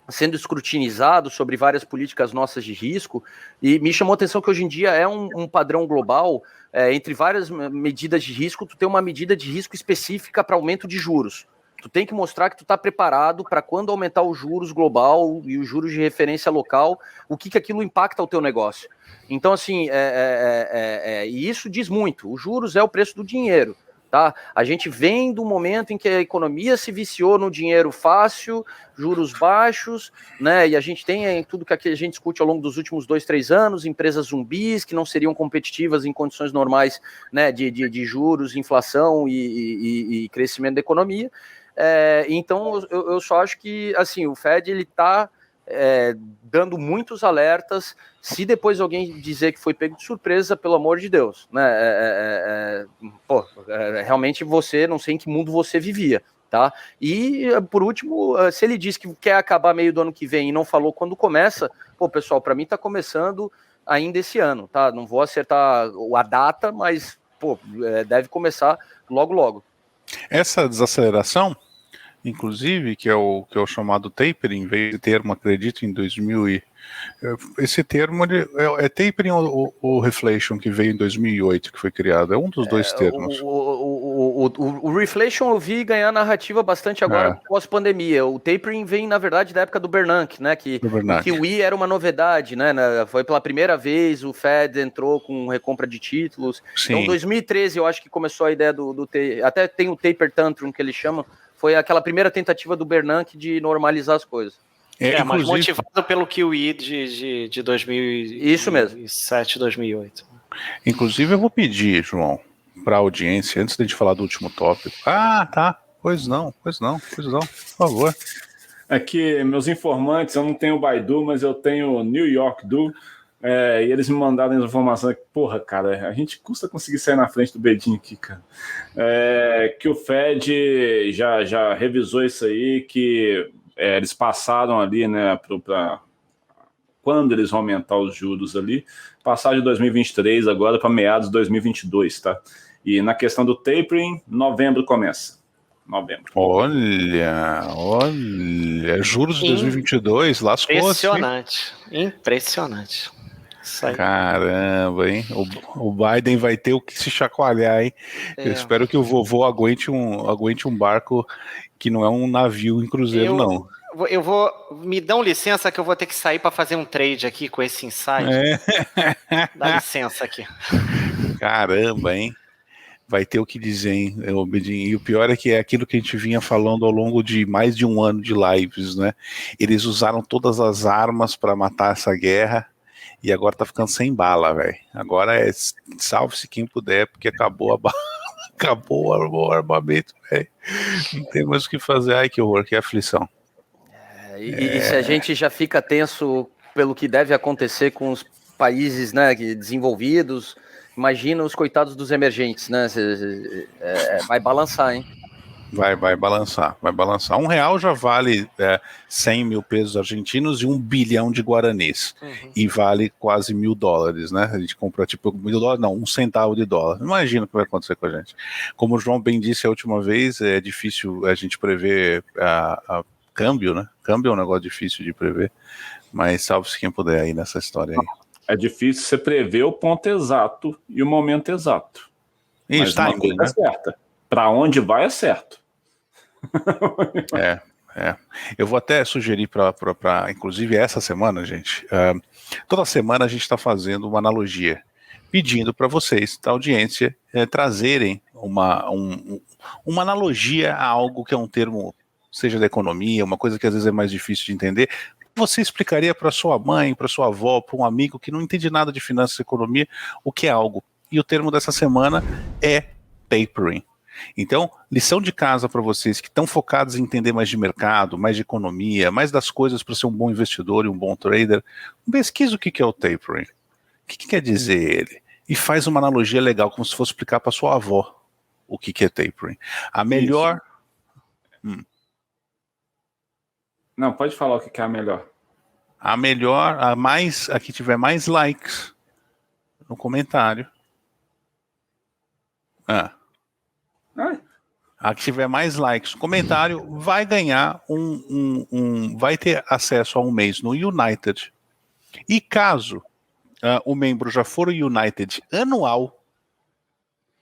sendo escrutinizado sobre várias políticas nossas de risco, e me chamou a atenção que hoje em dia é um padrão global, entre várias medidas de risco, tu tem uma medida de risco específica para aumento de juros. Tu tem que mostrar que tu está preparado para quando aumentar os juros global e os juros de referência local, o que aquilo impacta o teu negócio. Então, assim, e isso diz muito. Os juros é o preço do dinheiro. Tá? A gente vem do momento em que a economia se viciou no dinheiro fácil, juros baixos, né? E a gente tem tudo que a gente discute ao longo dos últimos 2, 3 anos, empresas zumbis que não seriam competitivas em condições normais, né? De juros, inflação e crescimento da economia. Então, eu só acho que assim, o Fed ele está dando muitos alertas. Se depois alguém dizer que foi pego de surpresa, pelo amor de Deus, né? Realmente você, não sei em que mundo você vivia, tá? E, por último, se ele diz que quer acabar meio do ano que vem e não falou quando começa, pessoal, para mim tá começando ainda esse ano, tá? Não vou acertar a data, mas, deve começar logo, logo. Essa desaceleração, inclusive, que é o chamado tapering, veio de termo, acredito, em 2000 esse termo é tapering ou reflation, que veio em 2008, que foi criado? É um dos dois termos. O reflation eu vi ganhar narrativa bastante agora pós-pandemia. O tapering vem, na verdade, da época do Bernanke, né? Que o QE era uma novidade, né? Foi pela primeira vez, o Fed entrou com recompra de títulos. Sim. Então, 2013, eu acho que começou a ideia até tem o taper tantrum, que eles chamam. Foi aquela primeira tentativa do Bernanke de normalizar as coisas. Mas motivado pelo QE de 2007, isso mesmo. 2008. Inclusive, eu vou pedir, João, para a audiência, antes de a gente falar do último tópico. Tá. Pois não, por favor. Aqui, meus informantes, eu não tenho o Baidu, mas eu tenho o New York Do. E eles me mandaram as informações que, cara, a gente custa conseguir sair na frente do Bedin aqui, cara. Que o Fed já revisou isso aí, que eles passaram ali, né, para quando eles vão aumentar os juros ali, passar de 2023 agora para meados de 2022, tá? E na questão do tapering, novembro começa. Olha, juros de 2022, lascou-se. Impressionante. Caramba, hein? O Biden vai ter o que se chacoalhar, hein? Eu espero que o vovô aguente um barco que não é um navio em cruzeiro, não. Me dão licença que eu vou ter que sair para fazer um trade aqui com esse insight. Dá licença aqui. Caramba, hein? Vai ter o que dizer, hein, Bedin? E o pior é que é aquilo que a gente vinha falando ao longo de mais de um ano de lives, né? Eles usaram todas as armas para matar essa guerra e agora tá ficando sem bala, velho. Agora salve-se quem puder, porque acabou a bala. Acabou o armamento, velho. Não tem mais o que fazer. Ai, que horror, que aflição. E se a gente já fica tenso pelo que deve acontecer com os países, né, desenvolvidos, imagina os coitados dos emergentes, né? Vai balançar, hein? Vai balançar. R$1 já vale 100 mil pesos argentinos e 1 bilhão de guaranis. Uhum. E vale quase $1.000, né? A gente compra tipo $1.000, não, 1 centavo de dólar. Imagina o que vai acontecer com a gente. Como o João bem disse a última vez, é difícil a gente prever a câmbio, né? Câmbio é um negócio difícil de prever, mas salve-se quem puder aí nessa história aí. É difícil você prever o ponto exato e o momento exato. Isso, mas uma coisa é certa. Para onde vai é certo. Eu vou até sugerir para inclusive essa semana, gente, toda semana a gente está fazendo uma analogia, pedindo para vocês, da audiência, trazerem uma analogia a algo que é um termo, seja da economia, uma coisa que às vezes é mais difícil de entender. Você explicaria para sua mãe, para sua avó, para um amigo que não entende nada de finanças e economia, o que é algo? E o termo dessa semana é tapering. Então, lição de casa para vocês que estão focados em entender mais de mercado, mais de economia, mais das coisas para ser um bom investidor e um bom trader, pesquisa o que é o tapering. O que quer dizer ele? E faz uma analogia legal, como se fosse explicar para sua avó o que é tapering. A melhor... Não, pode falar o que é a melhor. A que tiver mais likes no comentário. A que tiver mais likes no comentário vai ganhar vai ter acesso a um mês no United. E caso o membro já for o United anual,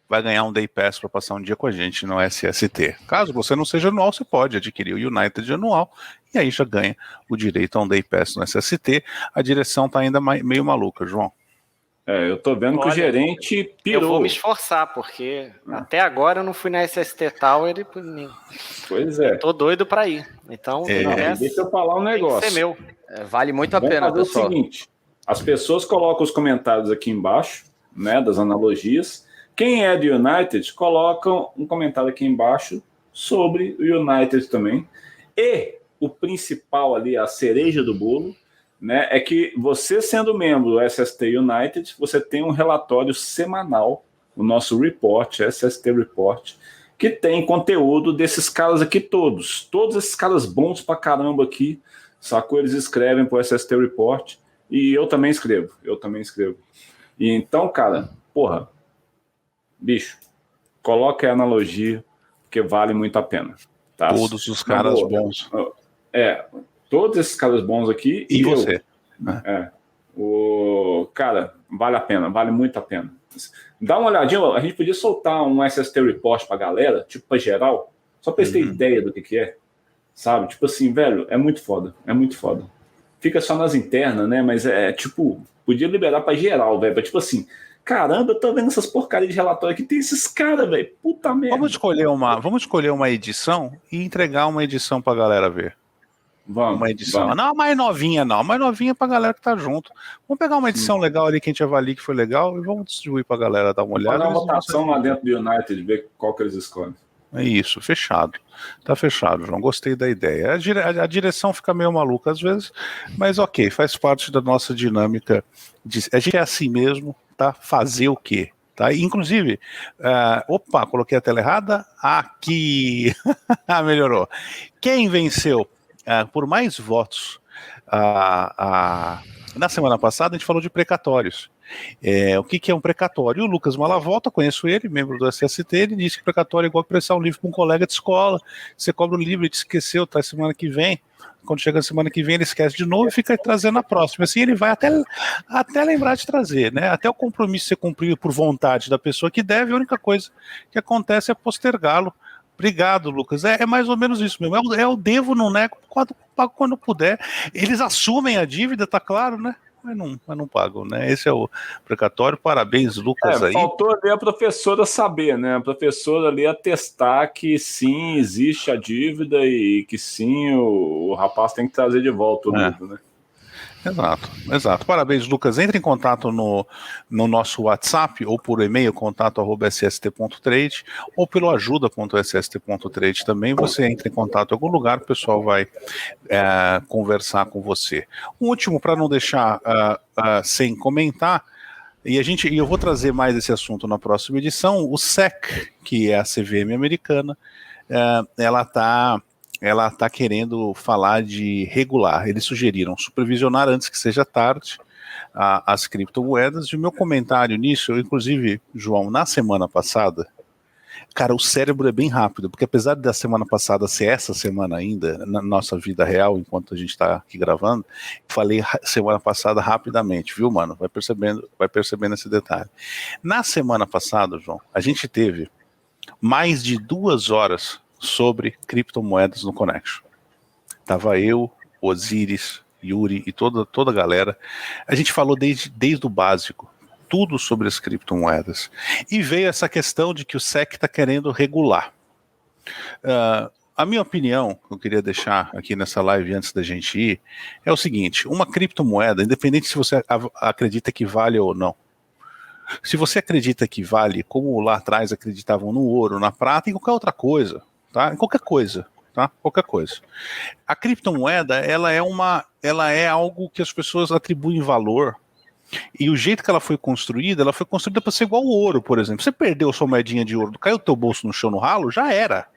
vai ganhar um Day Pass para passar um dia com a gente no SST. Caso você não seja anual, você pode adquirir o United anual e aí já ganha o direito a um Day Pass no SST. A direção tá ainda meio maluca, João. Eu tô vendo que o gerente pirou. Eu vou me esforçar, porque até agora eu não fui na SST Tower e pois é. Tô doido para ir. Então, deixa eu falar um negócio. Tem que ser meu. Vale muito a pena, fazer pessoal. O seguinte, as pessoas colocam os comentários aqui embaixo, né, das analogias. Quem é do United, colocam um comentário aqui embaixo sobre o United também. E o principal ali, a cereja do bolo, né, é que você sendo membro do SST United, você tem um relatório semanal, o nosso report, SST Report, que tem conteúdo desses caras aqui todos esses caras bons pra caramba aqui, sacou? Eles escrevem pro SST Report, e eu também escrevo. E então, cara, porra, bicho, coloque a analogia, porque vale muito a pena. Tá? Todos os caras bons. Todos esses caras bons aqui. E você? Cara, vale a pena, vale muito a pena. Dá uma olhadinha, a gente podia soltar um SST Report pra galera, tipo pra geral, só pra eles terem ideia do que é, sabe? Tipo assim, velho, é muito foda. Fica só nas internas, né? Mas tipo, podia liberar pra geral, velho. Tipo assim, caramba, eu tô vendo essas porcarias de relatório que tem esses caras, velho. Puta merda. Vamos escolher uma edição e entregar uma edição pra galera ver. Uma edição. Não, mais novinha não. Mais novinha pra galera que tá junto. Vamos pegar uma edição legal ali que a gente avalie que foi legal e vamos distribuir pra galera dar uma olhada. Fazer uma votação lá dentro do United, ver qual que eles escolhem. É isso, fechado. Tá fechado, João. Gostei da ideia. A direção fica meio maluca às vezes, mas ok, faz parte da nossa dinâmica. A gente é assim mesmo, tá? Fazer o quê? Tá? Inclusive, coloquei a tela errada. Aqui. Melhorou. Quem venceu por mais votos na semana passada, a gente falou de precatórios. O que é um precatório? O Lucas Malavolta, conheço ele, membro do SST, ele disse que precatório é igual prestar um livro para um colega de escola. Você cobra o livro e te esqueceu, tá semana que vem. Quando chega a semana que vem, ele esquece de novo e fica trazendo a próxima. Assim ele vai até lembrar de trazer, né? Até o compromisso ser cumprido por vontade da pessoa que deve, a única coisa que acontece é postergá-lo. Obrigado, Lucas. É mais ou menos isso mesmo. Eu devo, não nego, pago quando puder. Eles assumem a dívida, tá claro, né? Mas não pagam, né? Esse é o precatório. Parabéns, Lucas. Aí. Faltou ali a professora saber, né? A professora ali atestar que sim, existe a dívida e que sim, o rapaz tem que trazer de volta o livro, né? Exato. Parabéns, Lucas. Entre em contato no nosso WhatsApp ou por e-mail, contato@sst.trade, ou pelo ajuda.sst.trade também. Você entra em contato em algum lugar, o pessoal vai conversar com você. Um último, para não deixar sem comentar, e eu vou trazer mais esse assunto na próxima edição, o SEC, que é a CVM americana, ela está querendo falar de regular. Eles sugeriram supervisionar antes que seja tarde as criptomoedas. E o meu comentário nisso, inclusive, João, na semana passada, cara, o cérebro é bem rápido, porque apesar da semana passada ser essa semana ainda, na nossa vida real, enquanto a gente está aqui gravando, falei semana passada rapidamente, viu, mano? Vai percebendo esse detalhe. Na semana passada, João, a gente teve mais de 2 horas sobre criptomoedas no Connection. Tava eu, Osiris, Yuri e toda a galera. A gente falou desde o básico, tudo sobre as criptomoedas. E veio essa questão de que o SEC está querendo regular. A minha opinião, que eu queria deixar aqui nessa live antes da gente ir, é o seguinte: uma criptomoeda, independente se você acredita que vale ou não, se você acredita que vale, como lá atrás acreditavam no ouro, na prata e qualquer outra coisa, tá? Qualquer coisa. A criptomoeda, ela é algo que as pessoas atribuem valor, e o jeito que ela foi construída para ser igual ao ouro, por exemplo. Você perdeu sua moedinha de ouro, caiu o teu bolso no chão no ralo, já era.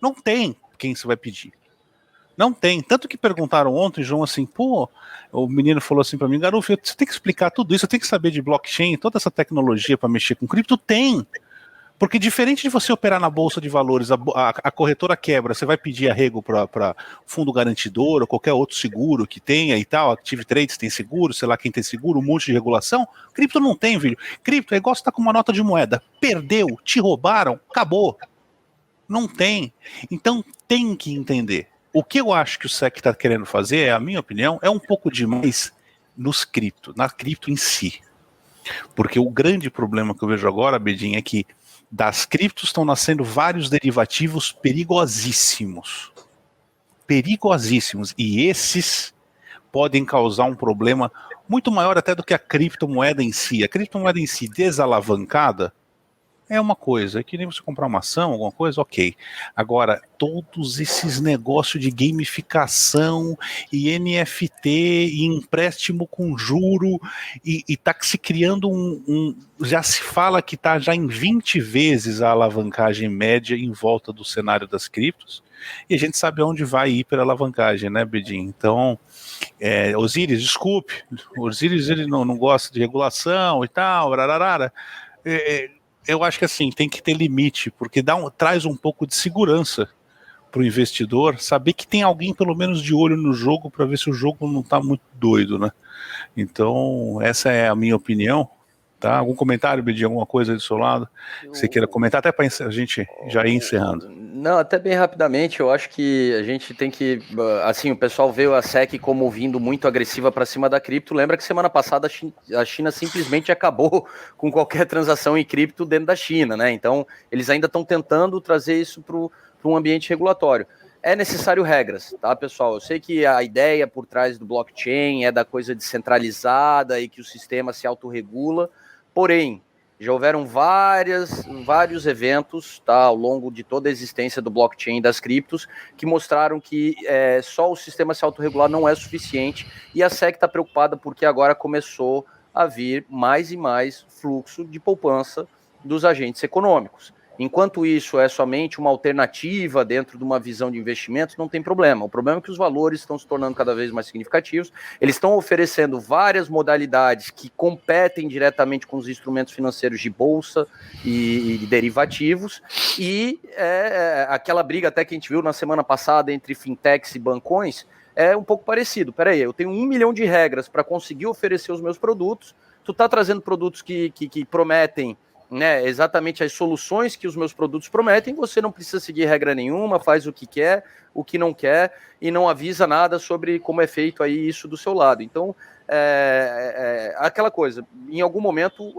Não tem quem você vai pedir. Não tem. Tanto que perguntaram ontem, João, assim, o menino falou assim para mim, garoto, você tem que explicar tudo isso, você tem que saber de blockchain, toda essa tecnologia para mexer com cripto. Tem. Porque diferente de você operar na bolsa de valores, a corretora quebra, você vai pedir arrego para fundo garantidor ou qualquer outro seguro que tenha e tal, Active Trades tem seguro, sei lá quem tem seguro, um monte de regulação. Cripto não tem, filho. Cripto é igual você tá com uma nota de moeda. Perdeu, te roubaram, acabou. Não tem. Então tem que entender. O que eu acho que o SEC está querendo fazer, a minha opinião, é um pouco demais na cripto em si. Porque o grande problema que eu vejo agora, Bedin, é que das criptos estão nascendo vários derivativos perigosíssimos. Perigosíssimos. E esses podem causar um problema muito maior até do que a criptomoeda em si. A criptomoeda em si desalavancada é uma coisa, é que nem você comprar uma ação, alguma coisa, ok. Agora, todos esses negócios de gamificação e NFT e empréstimo com juro e tá se criando já se fala que tá já em 20 vezes a alavancagem média em volta do cenário das criptos, e a gente sabe aonde vai a hiperalavancagem, né, Bedin? Então, Osiris, desculpe, Osiris ele não gosta de regulação e tal, rararara. Eu acho que assim, tem que ter limite, porque traz um pouco de segurança para o investidor, saber que tem alguém pelo menos de olho no jogo para ver se o jogo não está muito doido, né? Então, essa é a minha opinião. Tá? Algum comentário, Bedi, alguma coisa aí do seu lado que você queira comentar, até para a gente já ir encerrando? Não, até bem rapidamente, eu acho que a gente tem que, assim, o pessoal vê a SEC como vindo muito agressiva para cima da cripto. Lembra que semana passada a China simplesmente acabou com qualquer transação em cripto dentro da China, né? Então, eles ainda estão tentando trazer isso para um ambiente regulatório. É necessário regras, tá, pessoal? Eu sei que a ideia por trás do blockchain é da coisa descentralizada e que o sistema se autorregula, porém, já houveram vários eventos, tá, ao longo de toda a existência do blockchain e das criptos que mostraram que só o sistema se autorregular não é suficiente, e a SEC está preocupada porque agora começou a vir mais e mais fluxo de poupança dos agentes econômicos. Enquanto isso é somente uma alternativa dentro de uma visão de investimentos, não tem problema. O problema é que os valores estão se tornando cada vez mais significativos, eles estão oferecendo várias modalidades que competem diretamente com os instrumentos financeiros de bolsa e derivativos, e aquela briga até que a gente viu na semana passada entre fintechs e bancões é um pouco parecido. Peraí, eu tenho 1 milhão de regras para conseguir oferecer os meus produtos, tu está trazendo produtos que prometem, né, exatamente as soluções que os meus produtos prometem, você não precisa seguir regra nenhuma, faz o que quer, o que não quer, e não avisa nada sobre como é feito aí isso do seu lado. Então, aquela coisa, em algum momento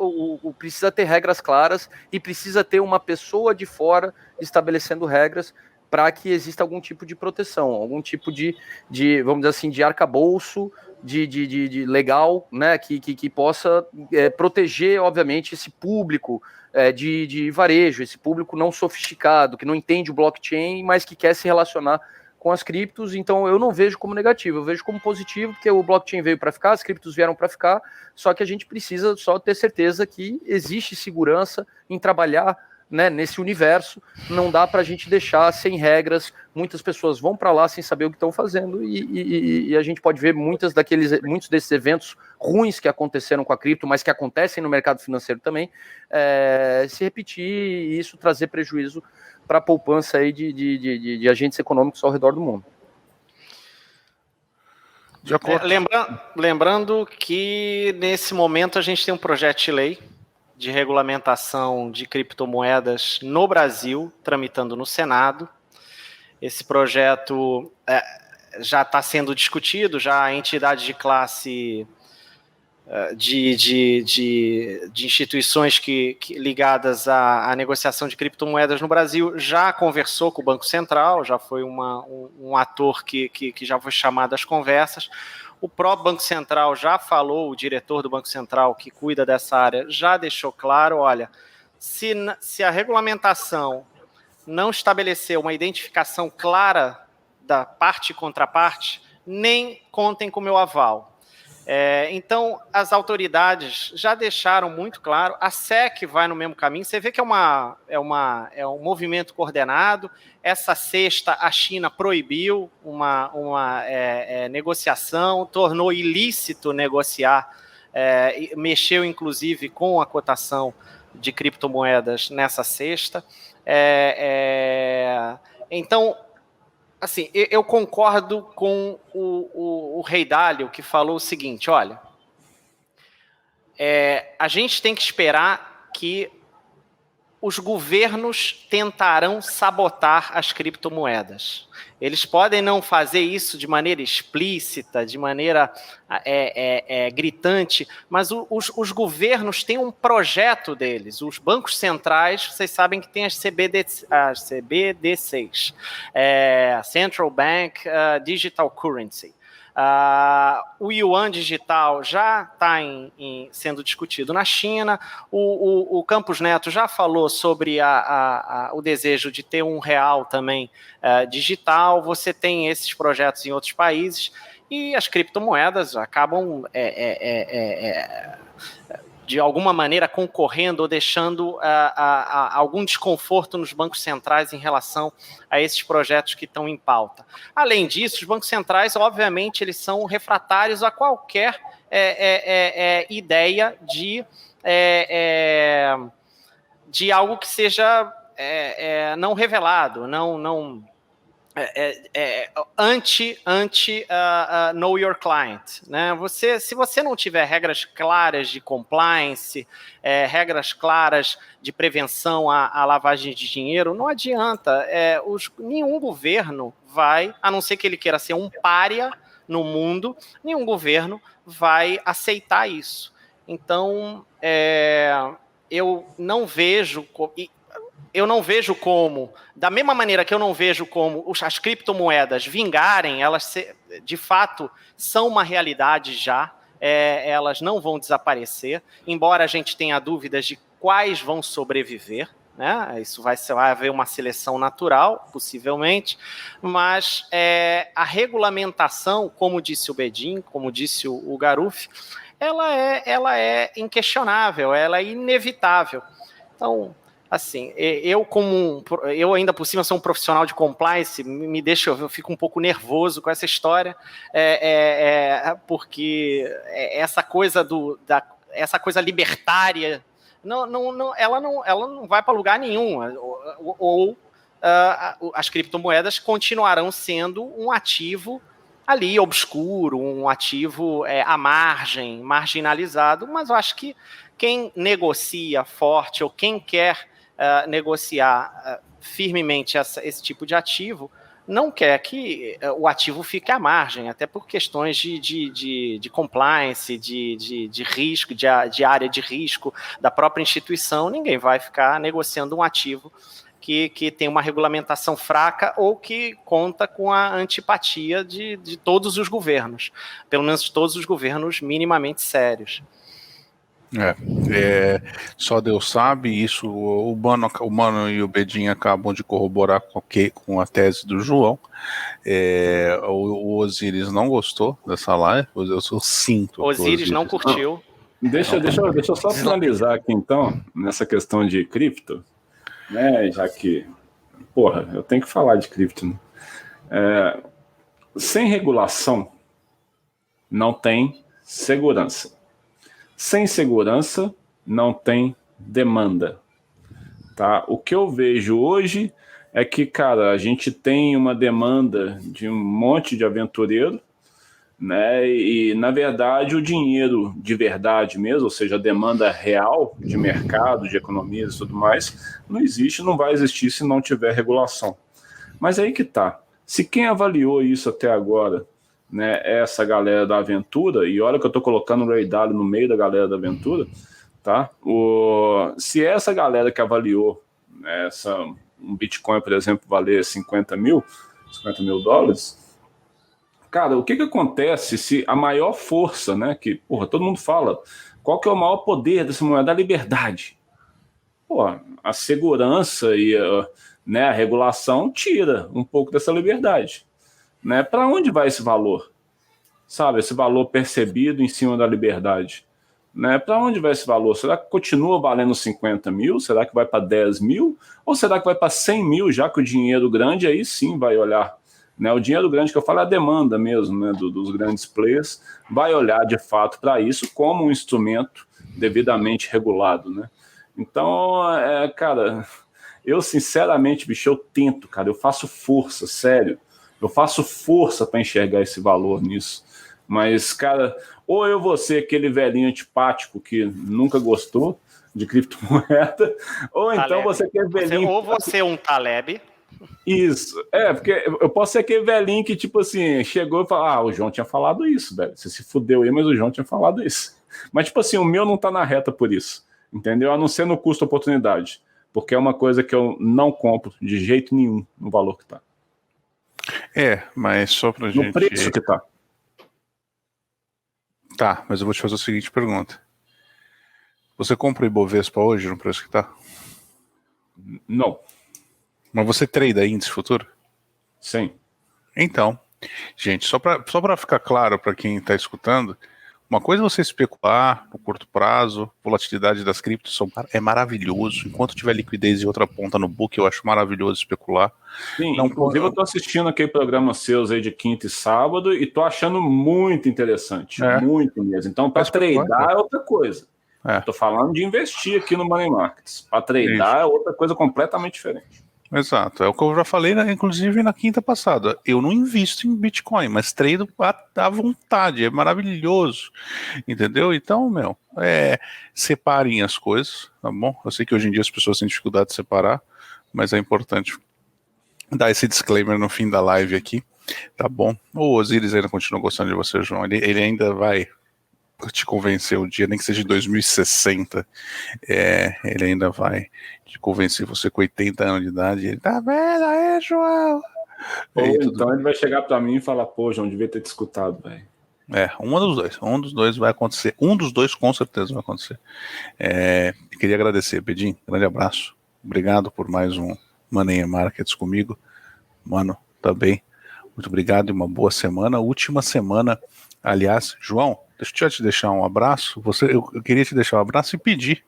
precisa ter regras claras e precisa ter uma pessoa de fora estabelecendo regras para que exista algum tipo de proteção, algum tipo de vamos dizer assim, de arcabouço, de legal, né, que possa proteger, obviamente, esse público de varejo, esse público não sofisticado, que não entende o blockchain, mas que quer se relacionar com as criptos. Então eu não vejo como negativo, eu vejo como positivo, porque o blockchain veio para ficar, as criptos vieram para ficar, só que a gente precisa só ter certeza que existe segurança em trabalhar, né, nesse universo. Não dá para a gente deixar sem regras. Muitas pessoas vão para lá sem saber o que estão fazendo, e a gente pode ver muitos desses eventos ruins que aconteceram com a cripto, mas que acontecem no mercado financeiro também, se repetir, e isso trazer prejuízo para a poupança aí de agentes econômicos ao redor do mundo. De acordo. Lembrando que nesse momento a gente tem um projeto de lei de regulamentação de criptomoedas no Brasil, tramitando no Senado. Esse projeto já está sendo discutido, já a entidade de classe de instituições ligadas à negociação de criptomoedas no Brasil já conversou com o Banco Central, já foi um ator que já foi chamado às conversas. O próprio Banco Central já falou, o diretor do Banco Central que cuida dessa área já deixou claro, olha, se a regulamentação não estabelecer uma identificação clara da parte e contraparte, nem contem com o meu aval. Então, as autoridades já deixaram muito claro, a SEC vai no mesmo caminho, você vê que é um movimento coordenado. Essa sexta, a China proibiu uma negociação, tornou ilícito negociar, mexeu inclusive com a cotação de criptomoedas nessa sexta. Então, assim, eu concordo com o Rei Dalio, que falou o seguinte, olha, a gente tem que esperar que os governos tentarão sabotar as criptomoedas. Eles podem não fazer isso de maneira explícita, de maneira gritante, mas os governos têm um projeto deles. Os bancos centrais, vocês sabem que tem as CBDCs, Central Bank Digital Currency. O yuan digital já está sendo discutido na China. O Campos Neto já falou sobre o desejo de ter um real também digital. Você tem esses projetos em outros países e as criptomoedas acabam de alguma maneira concorrendo ou deixando algum desconforto nos bancos centrais em relação a esses projetos que estão em pauta. Além disso, os bancos centrais, obviamente, eles são refratários a qualquer ideia de algo que seja não revelado, não know your client, né? Se você não tiver regras claras de compliance, regras claras de prevenção à lavagem de dinheiro, não adianta. Nenhum governo vai, a não ser que ele queira ser um pária no mundo, nenhum governo vai aceitar isso. Então, eu não vejo como, da mesma maneira que eu não vejo como as criptomoedas vingarem, elas de fato são uma realidade já, elas não vão desaparecer, embora a gente tenha dúvidas de quais vão sobreviver, né? Isso vai haver uma seleção natural, possivelmente, mas a regulamentação, como disse o Bedin, como disse o Garuf, ela é inquestionável, ela é inevitável. Então, assim, eu ainda por cima sou um profissional de compliance, eu fico um pouco nervoso com essa história, porque essa coisa essa coisa libertária, ela não vai para lugar nenhum, as criptomoedas continuarão sendo um ativo ali obscuro, um ativo à margem, marginalizado, mas eu acho que quem negocia forte ou quem quer negociar firmemente esse tipo de ativo, não quer que o ativo fique à margem, até por questões de compliance, de risco, de área de risco da própria instituição. Ninguém vai ficar negociando um ativo que tem uma regulamentação fraca ou que conta com a antipatia de todos os governos, pelo menos de todos os governos minimamente sérios. Só Deus sabe, isso o Mano e o Bedin acabam de corroborar com a tese do João. O Osiris não gostou dessa live, eu sinto. Osiris não curtiu. Deixa eu só finalizar aqui então, nessa questão de cripto, né, já que, eu tenho que falar de cripto, né? Sem regulação não tem segurança. Sem segurança, não tem demanda. Tá? O que eu vejo hoje é que, cara, a gente tem uma demanda de um monte de aventureiro, né? E, na verdade, o dinheiro de verdade mesmo, ou seja, a demanda real de mercado, de economia e tudo mais, não existe, não vai existir se não tiver regulação. Mas aí que tá. Se quem avaliou isso até agora, né, essa galera da aventura, e olha que eu tô colocando o Ray Dalio no meio da galera da aventura, tá? Se essa galera que avaliou um Bitcoin, por exemplo, valer 50 mil dólares, cara, o que acontece se a maior força, né, que, todo mundo fala, qual que é o maior poder dessa moeda? A liberdade. A segurança e a regulação tira um pouco dessa liberdade. Né? Para onde vai esse valor? Sabe, esse valor percebido em cima da liberdade? Né? Para onde vai esse valor? Será que continua valendo 50 mil? Será que vai para 10 mil? Ou será que vai para 100 mil, já que o dinheiro grande aí sim vai olhar? Né? O dinheiro grande que eu falo é a demanda mesmo, né, dos grandes players, vai olhar de fato para isso como um instrumento devidamente regulado. Né? Então, cara, eu sinceramente, bicho, eu tento, cara, eu faço força, sério. Eu faço força para enxergar esse valor nisso. Mas, cara, ou eu vou ser aquele velhinho antipático que nunca gostou de criptomoeda, ou Taleb. então você quer velhinho... Ou você é um Taleb. Isso, porque eu posso ser aquele velhinho que, tipo assim, chegou e falou, o João tinha falado isso, velho, você se fudeu aí, mas o João tinha falado isso. Mas, tipo assim, o meu não tá na reta por isso, entendeu? A não ser no custo-oportunidade, porque é uma coisa que eu não compro de jeito nenhum no valor que tá. Mas só pra no gente... No preço que tá. Tá, mas eu vou te fazer a seguinte pergunta. Você compra o Ibovespa hoje no preço que tá? Não. Mas você trada índice futuro? Sim. Então, gente, só para ficar claro para quem está escutando, uma coisa é você especular no curto prazo, volatilidade das criptos é maravilhoso. Enquanto tiver liquidez e outra ponta no book, eu acho maravilhoso especular. Sim, inclusive eu tô assistindo aquele programa seus aí de quinta e sábado e tô achando muito interessante, muito mesmo. Então, para tradar é outra coisa. Tô falando de investir aqui no Money Markets. Para tradar é outra coisa completamente diferente. Exato, é o que eu já falei, inclusive na quinta passada. Eu não invisto em Bitcoin, mas trado à vontade, é maravilhoso, entendeu? Então, separem as coisas, tá bom? Eu sei que hoje em dia as pessoas têm dificuldade de separar, mas é importante dar esse disclaimer no fim da live aqui, tá bom? O Osiris ainda continua gostando de você, João, ele ainda vai te convencer o dia, nem que seja em 2060, ele ainda vai te convencer você com 80 anos de idade, ele tá vendo aí, João? Ou então ele vai chegar pra mim e falar, pô, João, devia ter te escutado, velho. Um dos dois vai acontecer, um dos dois com certeza vai acontecer. Queria agradecer, Pedim, grande abraço, obrigado por mais um Money Markets comigo, mano, tá bem, muito obrigado e uma boa semana, última semana, aliás, João, deixa eu te deixar um abraço. Eu queria te deixar um abraço e pedir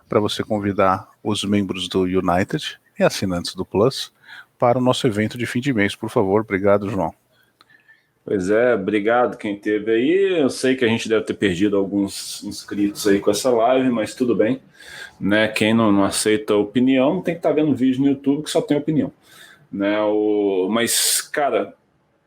para você convidar os membros do United e assinantes do Plus para o nosso evento de fim de mês, por favor. Obrigado, João. Pois obrigado quem teve aí. Eu sei que a gente deve ter perdido alguns inscritos aí com essa live, mas tudo bem, né? Quem não aceita opinião tem que estar vendo vídeo no YouTube que só tem opinião, né? Mas, cara,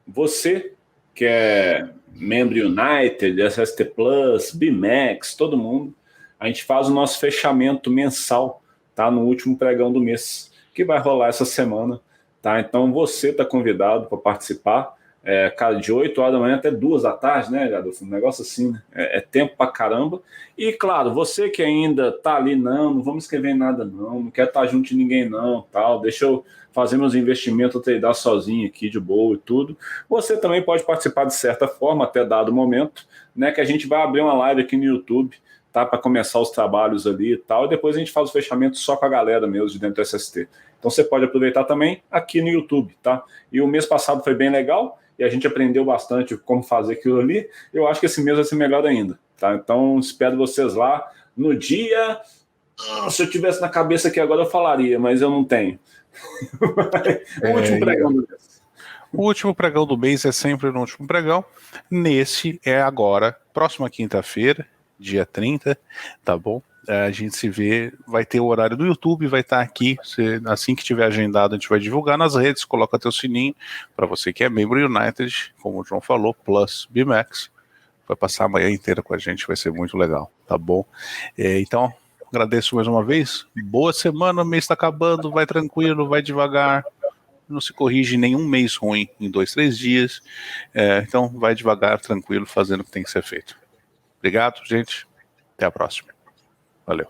você que é membro United, SST Plus, BMAX, todo mundo, a gente faz o nosso fechamento mensal, tá? No último pregão do mês, que vai rolar essa semana, tá? Então você está convidado para participar, cara, de 8 horas da manhã até 2 da tarde, né, Adolfo? Um negócio assim, né? É tempo pra caramba. E, claro, você que ainda tá ali, não vamos escrever nada, não quer estar junto de ninguém, não, tal, deixa eu fazer meus investimentos, tradar sozinho aqui, de boa e tudo. Você também pode participar de certa forma, até dado momento, né, que a gente vai abrir uma live aqui no YouTube, tá, para começar os trabalhos ali e tal, e depois a gente faz o fechamento só com a galera mesmo de dentro do SST. Então você pode aproveitar também aqui no YouTube, tá? E o mês passado foi bem legal, e a gente aprendeu bastante como fazer aquilo ali. Eu acho que esse mês vai ser melhor ainda, tá? Então espero vocês lá no dia... Se eu tivesse na cabeça aqui agora eu falaria, mas eu não tenho. O último pregão do mês. O último pregão do mês é sempre no último pregão. Nesse é agora, próxima quinta-feira, dia 30, tá bom? A gente se vê, vai ter o horário do YouTube, vai estar aqui, assim que tiver agendado a gente vai divulgar nas redes, coloca teu sininho, para você que é membro United, como o João falou, Plus BMAX, vai passar a manhã inteira com a gente, vai ser muito legal, tá bom? Então, agradeço mais uma vez, boa semana, o mês está acabando, vai tranquilo, vai devagar, não se corrige nenhum mês ruim em 2, 3 dias, então vai devagar, tranquilo, fazendo o que tem que ser feito. Obrigado, gente, até a próxima. Valeu.